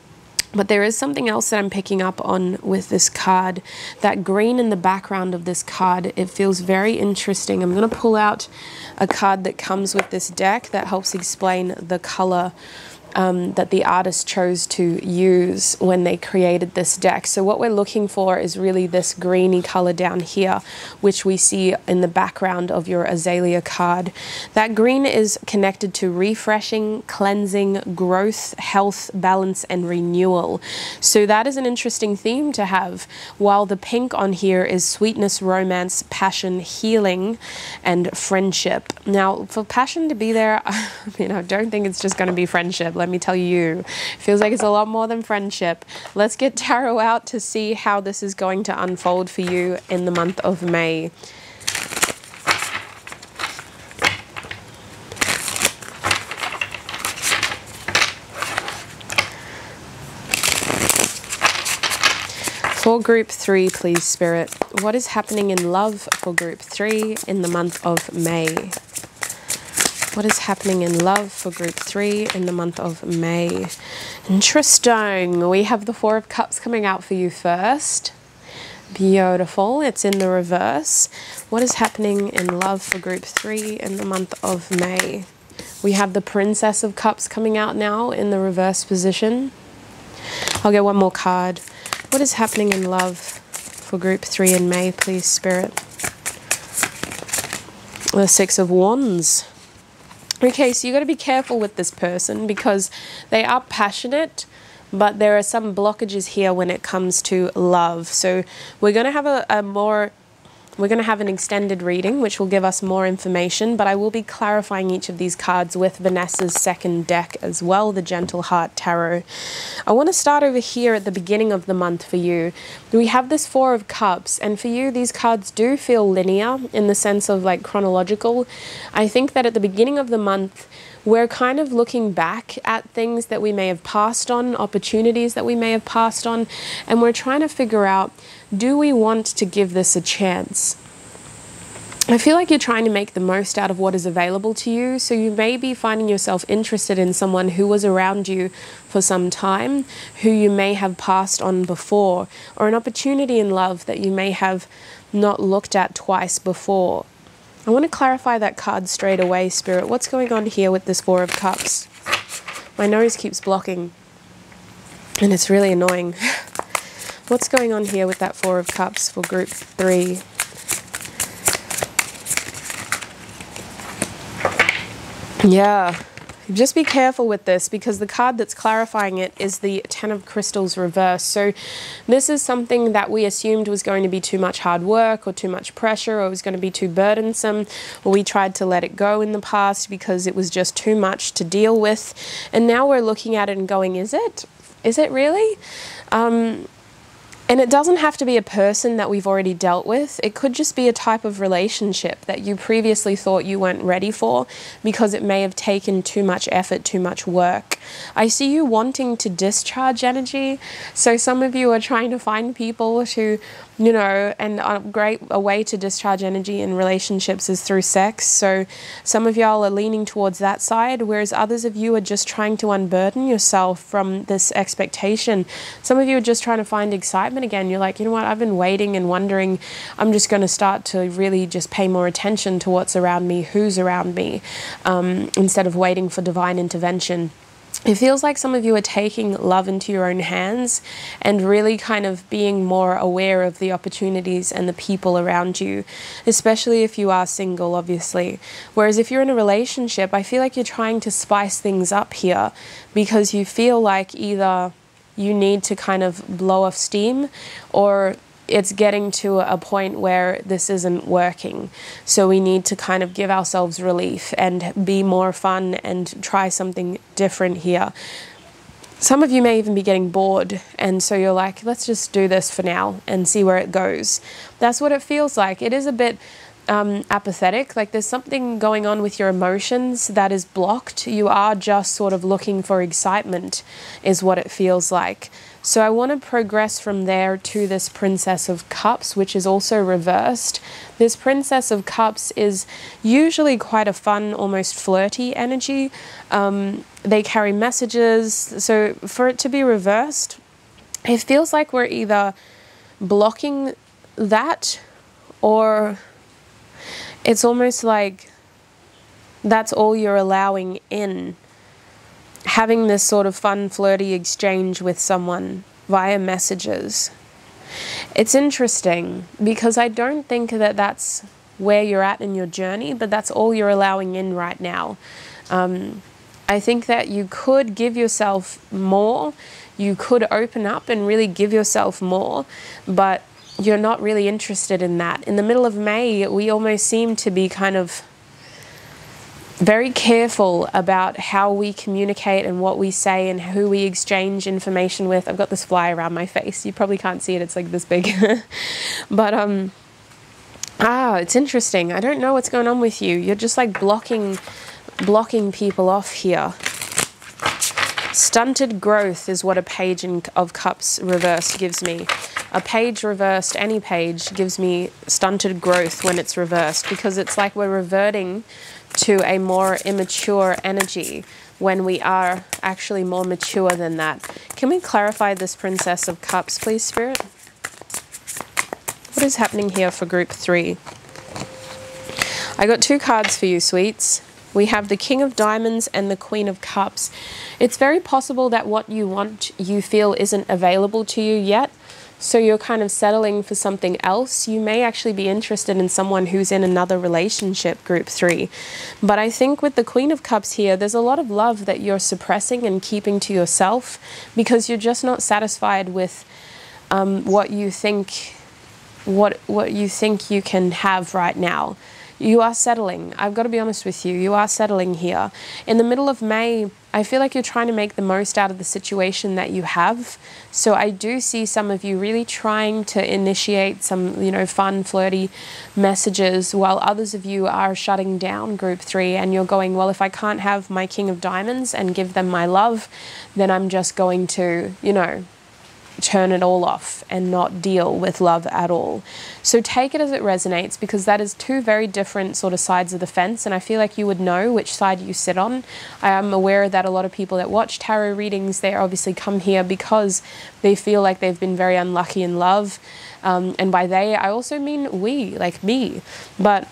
A: But there is something else that I'm picking up on with this card. That green in the background of this card, it feels very interesting. I'm going to pull out a card that comes with this deck that helps explain the color that the artist chose to use when they created this deck. So what we're looking for is really this greeny color down here, which we see in the background of your Azalea card. That green is connected to refreshing, cleansing, growth, health, balance, and renewal. So that is an interesting theme to have, while the pink on here is sweetness, romance, passion, healing, and friendship. Now, for passion to be there, I don't think it's just going to be friendship. Let me tell you, it feels like it's a lot more than friendship. Let's get tarot out to see how this is going to unfold for you in the month of May. For group 3, please, Spirit, what is happening in love for group 3 in the month of May? What is happening in love for group 3 in the month of May? Interesting. We have the 4 of Cups coming out for you first. Beautiful. It's in the reverse. What is happening in love for group 3 in the month of May? We have the Princess of Cups coming out now in the reverse position. I'll get one more card. What is happening in love for group 3 in May, please, Spirit? The 6 of Wands. Okay, so you got to be careful with this person because they are passionate, but there are some blockages here when it comes to love. So we're going to have we're going to have an extended reading, which will give us more information, but I will be clarifying each of these cards with Vanessa's second deck as well, the Gentle Heart Tarot. I want to start over here at the beginning of the month for you. We have this 4 of Cups, and for you, these cards do feel linear in the sense of like chronological. I think that at the beginning of the month, we're kind of looking back at things that we may have passed on, opportunities that we may have passed on, and we're trying to figure out, do we want to give this a chance? I feel like you're trying to make the most out of what is available to you, so you may be finding yourself interested in someone who was around you for some time, who you may have passed on before, or an opportunity in love that you may have not looked at twice before. I want to clarify that card straight away, Spirit. What's going on here with this 4 of Cups? My nose keeps blocking, and it's really annoying. What's going on here with that 4 of Cups for group 3? Yeah. Just be careful with this because the card that's clarifying it is the 10 of Crystals reverse. So this is something that we assumed was going to be too much hard work or too much pressure, or it was going to be too burdensome, or we tried to let it go in the past because it was just too much to deal with. And now we're looking at it and going, is it? Is it really? And it doesn't have to be a person that we've already dealt with. It could just be a type of relationship that you previously thought you weren't ready for because it may have taken too much effort, too much work. I see you wanting to discharge energy. So some of you are trying to find people to you know, and a way to discharge energy in relationships is through sex. So some of y'all are leaning towards that side, whereas others of you are just trying to unburden yourself from this expectation. Some of you are just trying to find excitement again. You're like, you know what, I've been waiting and wondering. I'm just going to start to really just pay more attention to what's around me, who's around me, instead of waiting for divine intervention. It feels like some of you are taking love into your own hands and really kind of being more aware of the opportunities and the people around you, especially if you are single, obviously. Whereas if you're in a relationship, I feel like you're trying to spice things up here because you feel like either you need to kind of blow off steam or it's getting to a point where this isn't working. So we need to kind of give ourselves relief and be more fun and try something different here. Some of you may even be getting bored, and so you're like, let's just do this for now and see where it goes. That's what it feels like. It is a bit apathetic, like there's something going on with your emotions that is blocked. You are just sort of looking for excitement is what it feels like. So I want to progress from there to this Princess of Cups, which is also reversed. This Princess of Cups is usually quite a fun, almost flirty energy. They carry messages. So for it to be reversed, it feels like we're either blocking that or it's almost like that's all you're allowing in. Having this sort of fun, flirty exchange with someone via messages. It's interesting because I don't think that that's where you're at in your journey, but that's all you're allowing in right now. I think that you could give yourself more. You could open up and really give yourself more, but you're not really interested in that. In the middle of May, we almost seem to be kind of very careful about how we communicate and what we say and who we exchange information with. I've got this fly around my face. You probably can't see it. It's like this big. But, it's interesting. I don't know what's going on with you. You're just like blocking people off here. Stunted growth is what a Page of Cups reversed gives me. A page reversed, any page, gives me stunted growth when it's reversed because it's like we're reverting to a more immature energy when we are actually more mature than that. Can we clarify this Princess of Cups, please, Spirit? What is happening here for group 3? I got 2 cards for you, sweets. We have the King of Diamonds and the Queen of Cups. It's very possible that what you want, you feel isn't available to you yet. So you're kind of settling for something else. You may actually be interested in someone who's in another relationship, group 3. But I think with the Queen of Cups here, there's a lot of love that you're suppressing and keeping to yourself because you're just not satisfied with what you think you can have right now. You are settling. I've got to be honest with you. You are settling here. In the middle of May, I feel like you're trying to make the most out of the situation that you have. So I do see some of you really trying to initiate some, fun, flirty messages, while others of you are shutting down group 3 and you're going, well, if I can't have my King of Diamonds and give them my love, then I'm just going to, turn it all off and not deal with love at all. So take it as it resonates because that is 2 very different sort of sides of the fence, and I feel like you would know which side you sit on. I am aware that a lot of people that watch tarot readings, they obviously come here because they feel like they've been very unlucky in love, and by they I also mean we, like me. But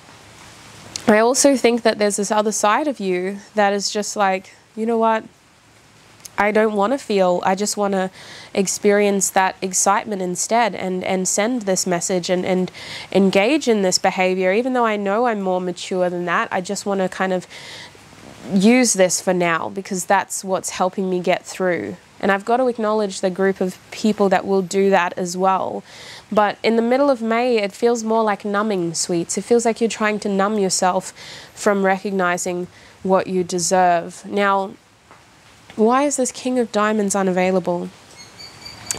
A: I also think that there's this other side of you that is just like, you know what, I don't want to feel, I just want to experience that excitement instead and send this message and engage in this behavior. Even though I know I'm more mature than that, I just want to kind of use this for now because that's what's helping me get through. And I've got to acknowledge the group of people that will do that as well. But in the middle of May, it feels more like numbing, sweets. It feels like you're trying to numb yourself from recognizing what you deserve. Now, why is this King of Diamonds unavailable?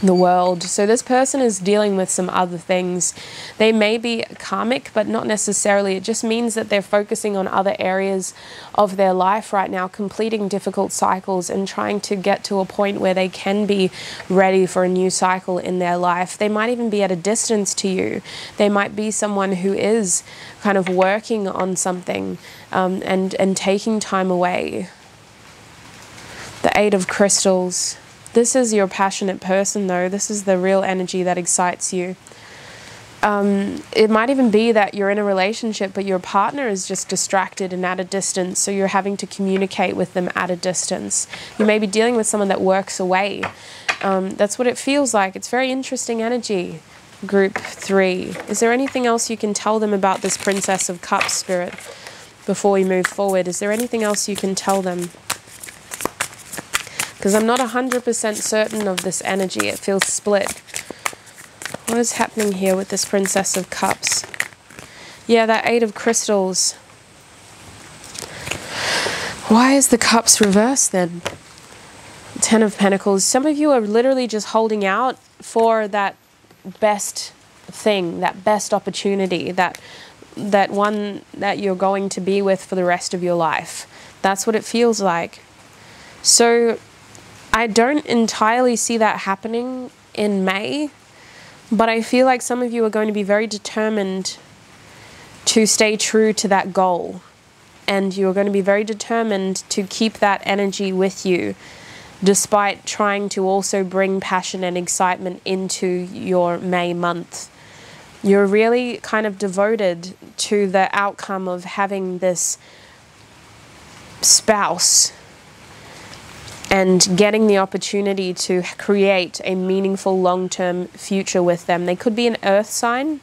A: the world. So this person is dealing with some other things. They may be karmic, but not necessarily. It just means that they're focusing on other areas of their life right now, completing difficult cycles and trying to get to a point where they can be ready for a new cycle in their life. They might even be at a distance to you. They might be someone who is kind of working on something and taking time away. The Eight of Crystals. This is your passionate person, though. This is the real energy that excites you. It might even be that you're in a relationship, but your partner is just distracted and at a distance, so you're having to communicate with them at a distance. You may be dealing with someone that works away. That's what it feels like. It's very interesting energy. Group 3. Is there anything else you can tell them about this Princess of Cups spirit before we move forward? Is there anything else you can tell them? Because I'm not 100% certain of this energy. It feels split. What is happening here with this Princess of Cups? Yeah, that Eight of Crystals. Why is the Cups reversed then? Ten of Pentacles. Some of you are literally just holding out for that best thing, that best opportunity, that one that you're going to be with for the rest of your life. That's what it feels like. So I don't entirely see that happening in May, but I feel like some of you are going to be very determined to stay true to that goal, and you're going to be very determined to keep that energy with you, despite trying to also bring passion and excitement into your May month. You're really kind of devoted to the outcome of having this spouse and getting the opportunity to create a meaningful long-term future with them. They could be an earth sign.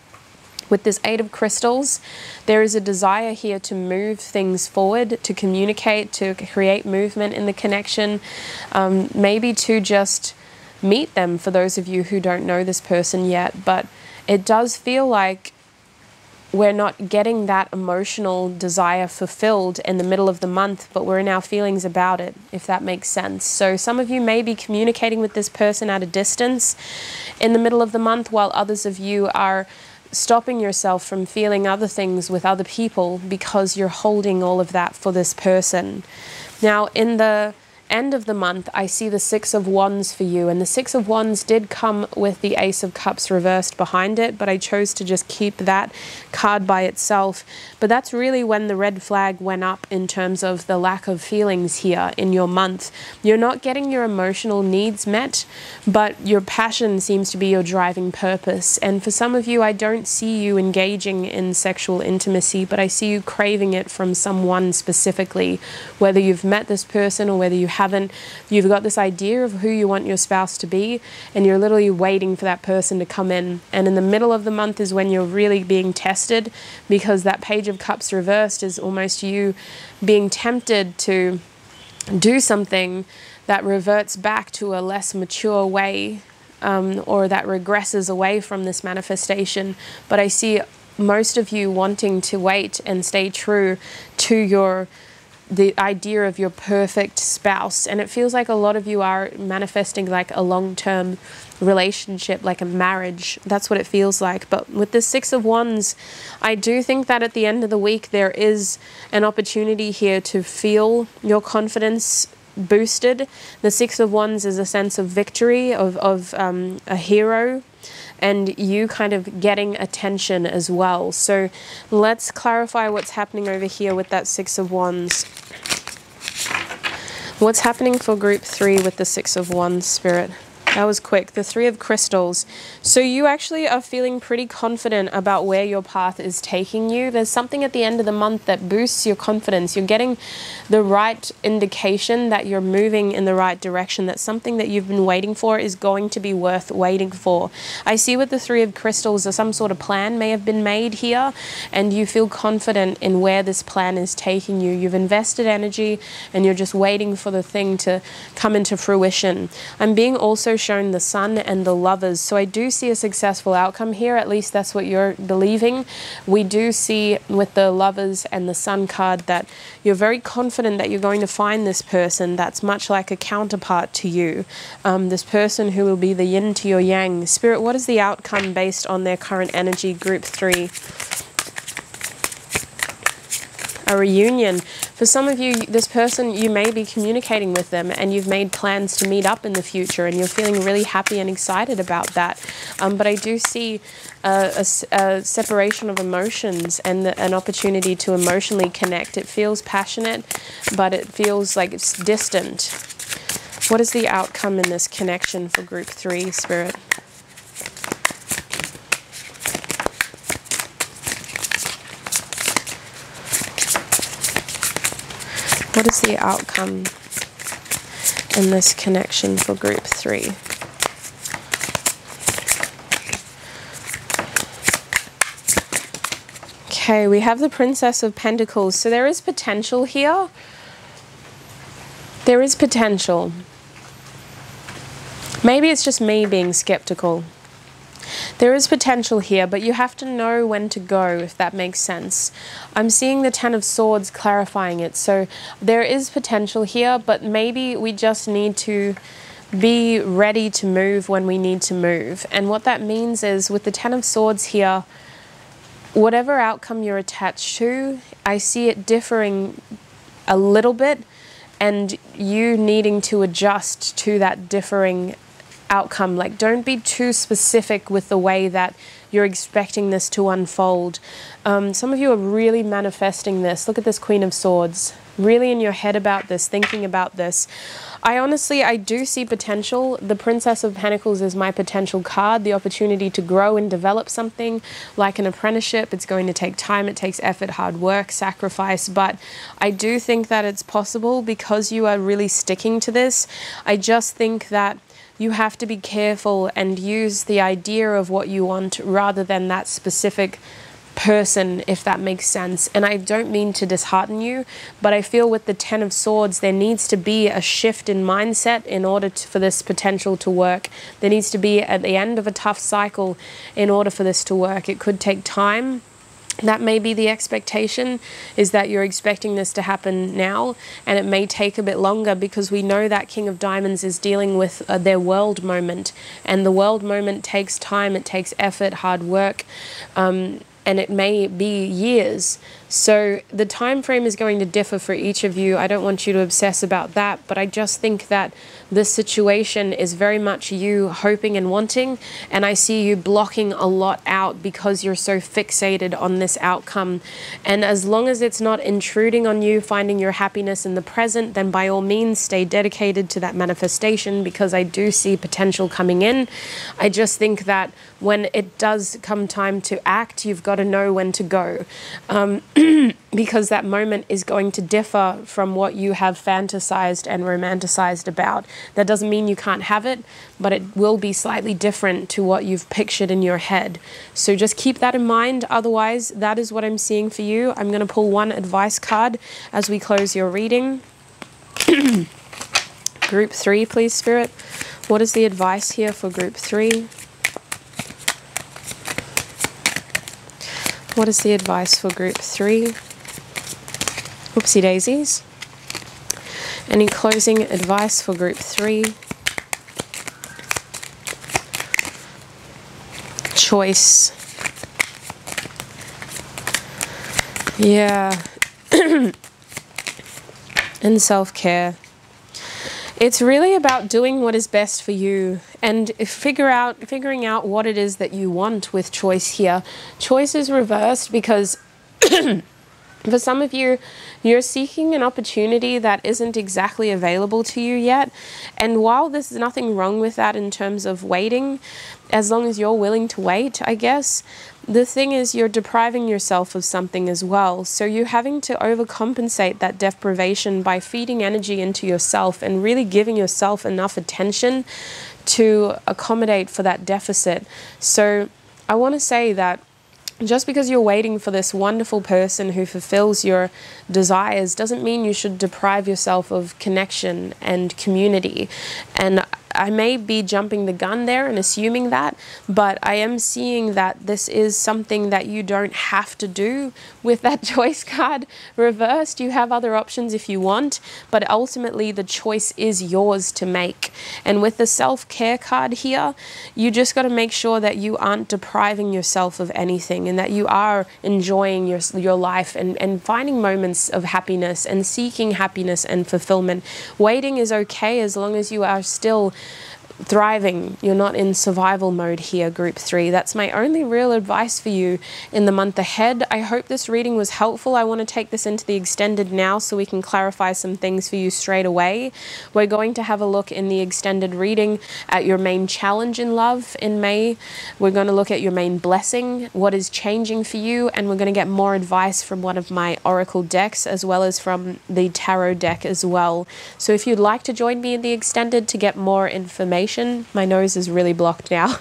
A: With this Eight of Crystals, there is a desire here to move things forward, to communicate, to create movement in the connection, maybe to just meet them for those of you who don't know this person yet. But it does feel like we're not getting that emotional desire fulfilled in the middle of the month, but we're in our feelings about it, if that makes sense. So some of you may be communicating with this person at a distance in the middle of the month, while others of you are stopping yourself from feeling other things with other people because you're holding all of that for this person. Now, in the end of the month, I see the Six of Wands for you, and the Six of Wands did come with the Ace of Cups reversed behind it, but I chose to just keep that card by itself. But that's really when the red flag went up in terms of the lack of feelings here in your month. You're not getting your emotional needs met, but your passion seems to be your driving purpose. And for some of you, I don't see you engaging in sexual intimacy, but I see you craving it from someone specifically. Whether you've met this person or whether you haven't, you've got this idea of who you want your spouse to be, and you're literally waiting for that person to come in. And in the middle of the month is when you're really being tested, because that Page of Cups reversed is almost you being tempted to do something that reverts back to a less mature way, or that regresses away from this manifestation. But I see most of you wanting to wait and stay true to the idea of your perfect spouse. And it feels like a lot of you are manifesting like a long-term relationship, like a marriage. That's what it feels like. But with the Six of Wands, I do think that at the end of the week there is an opportunity here to feel your confidence boosted. The Six of Wands is a sense of victory, of a hero, and you kind of getting attention as well. So let's clarify what's happening over here with that Six of Wands. What's happening for group 3 with the Six of Wands, Spirit? That was quick. The Three of Crystals. So you actually are feeling pretty confident about where your path is taking you. There's something at the end of the month that boosts your confidence. You're getting the right indication that you're moving in the right direction, that something that you've been waiting for is going to be worth waiting for. I see with the Three of Crystals that some sort of plan may have been made here, and you feel confident in where this plan is taking you. You've invested energy and you're just waiting for the thing to come into fruition. I'm being also shown the Sun and the Lovers. So I do see a successful outcome here. At least that's what you're believing. We do see with the Lovers and the Sun card that you're very confident that you're going to find this person that's much like a counterpart to you. This person who will be the yin to your yang. Spirit, what is the outcome based on their current energy? Group 3. A reunion. For some of you, this person, you may be communicating with them and you've made plans to meet up in the future and you're feeling really happy and excited about that. But I do see a separation of emotions and an opportunity to emotionally connect. It feels passionate, but it feels like it's distant. What is the outcome in this connection for group 3, Spirit? What is the outcome in this connection for group 3? Okay, we have the Princess of Pentacles. So there is potential here. There is potential. Maybe it's just me being skeptical. There is potential here, but you have to know when to go, if that makes sense. I'm seeing the Ten of Swords clarifying it. So there is potential here, but maybe we just need to be ready to move when we need to move. And what that means is with the Ten of Swords here, whatever outcome you're attached to, I see it differing a little bit and you needing to adjust to that differing outcome. Like, don't be too specific with the way that you're expecting this to unfold. Some of you are really manifesting this. Look at this Queen of Swords. Really in your head about this, thinking about this. I do see potential. The Princess of Pentacles is my potential card. The opportunity to grow and develop something like an apprenticeship. It's going to take time. It takes effort, hard work, sacrifice. But I do think that it's possible because you are really sticking to this. I just think that you have to be careful and use the idea of what you want rather than that specific person, if that makes sense. And I don't mean to dishearten you, but I feel with the Ten of Swords, there needs to be a shift in mindset in order for this potential to work. There needs to be at the end of a tough cycle in order for this to work. It could take time. That may be the expectation, is that you're expecting this to happen now, and it may take a bit longer because we know that King of Diamonds is dealing with their world moment, and the world moment takes time, it takes effort, hard work, and it may be years. So the time frame is going to differ for each of you. I don't want you to obsess about that, but I just think that this situation is very much you hoping and wanting, and I see you blocking a lot out because you're so fixated on this outcome. And as long as it's not intruding on you finding your happiness in the present, then by all means stay dedicated to that manifestation, because I do see potential coming in. I just think that when it does come time to act, you've got to know when to go. Because that moment is going to differ from what you have fantasized and romanticized about. That doesn't mean you can't have it, but it will be slightly different to what you've pictured in your head. So just keep that in mind. Otherwise, that is what I'm seeing for you. I'm going to pull one advice card as we close your reading. Group 3, please, Spirit. What is the advice here for Group 3? What is the advice for Group 3? Oopsie daisies. Any closing advice for Group 3? Choice. Yeah. And self-care. It's really about doing what is best for you and figuring out what it is that you want with choice here. Choice is reversed because for some of you, you're seeking an opportunity that isn't exactly available to you yet. And while there's nothing wrong with that in terms of waiting, as long as you're willing to wait, I guess, the thing is you're depriving yourself of something as well. So you're having to overcompensate that deprivation by feeding energy into yourself and really giving yourself enough attention to accommodate for that deficit. So I want to say that just because you're waiting for this wonderful person who fulfills your desires doesn't mean you should deprive yourself of connection and community. And I may be jumping the gun there and assuming that, but I am seeing that this is something that you don't have to do with that choice card reversed. You have other options if you want, but ultimately the choice is yours to make. And with the self-care card here, you just got to make sure that you aren't depriving yourself of anything, and that you are enjoying your life and finding moments of happiness and seeking happiness and fulfillment. Waiting is okay as long as you are still thriving. You're not in survival mode here, group 3. That's my only real advice for you in the month ahead. I hope this reading was helpful. I want to take this into the extended now so we can clarify some things for you straight away. We're going to have a look in the extended reading at your main challenge in love in May. We're going to look at your main blessing, what is changing for you, and we're going to get more advice from one of my oracle decks as well as from the tarot deck as well. So if you'd like to join me in the extended to get more information, my nose is really blocked now.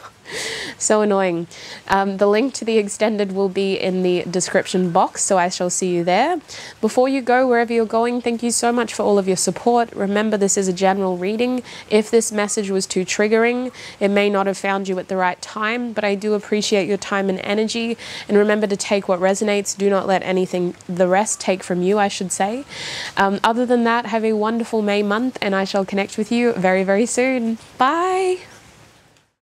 A: So annoying. The link to the extended will be in the description box, so I shall see you there. Before you go, wherever you're going, thank you so much for all of your support. Remember, this is a general reading. If this message was too triggering, it may not have found you at the right time, but I do appreciate your time and energy. And remember to take what resonates. Do not let anything, the rest, take from you, I should say. Other than that, have a wonderful May month, and I shall connect with you very, very soon. Bye!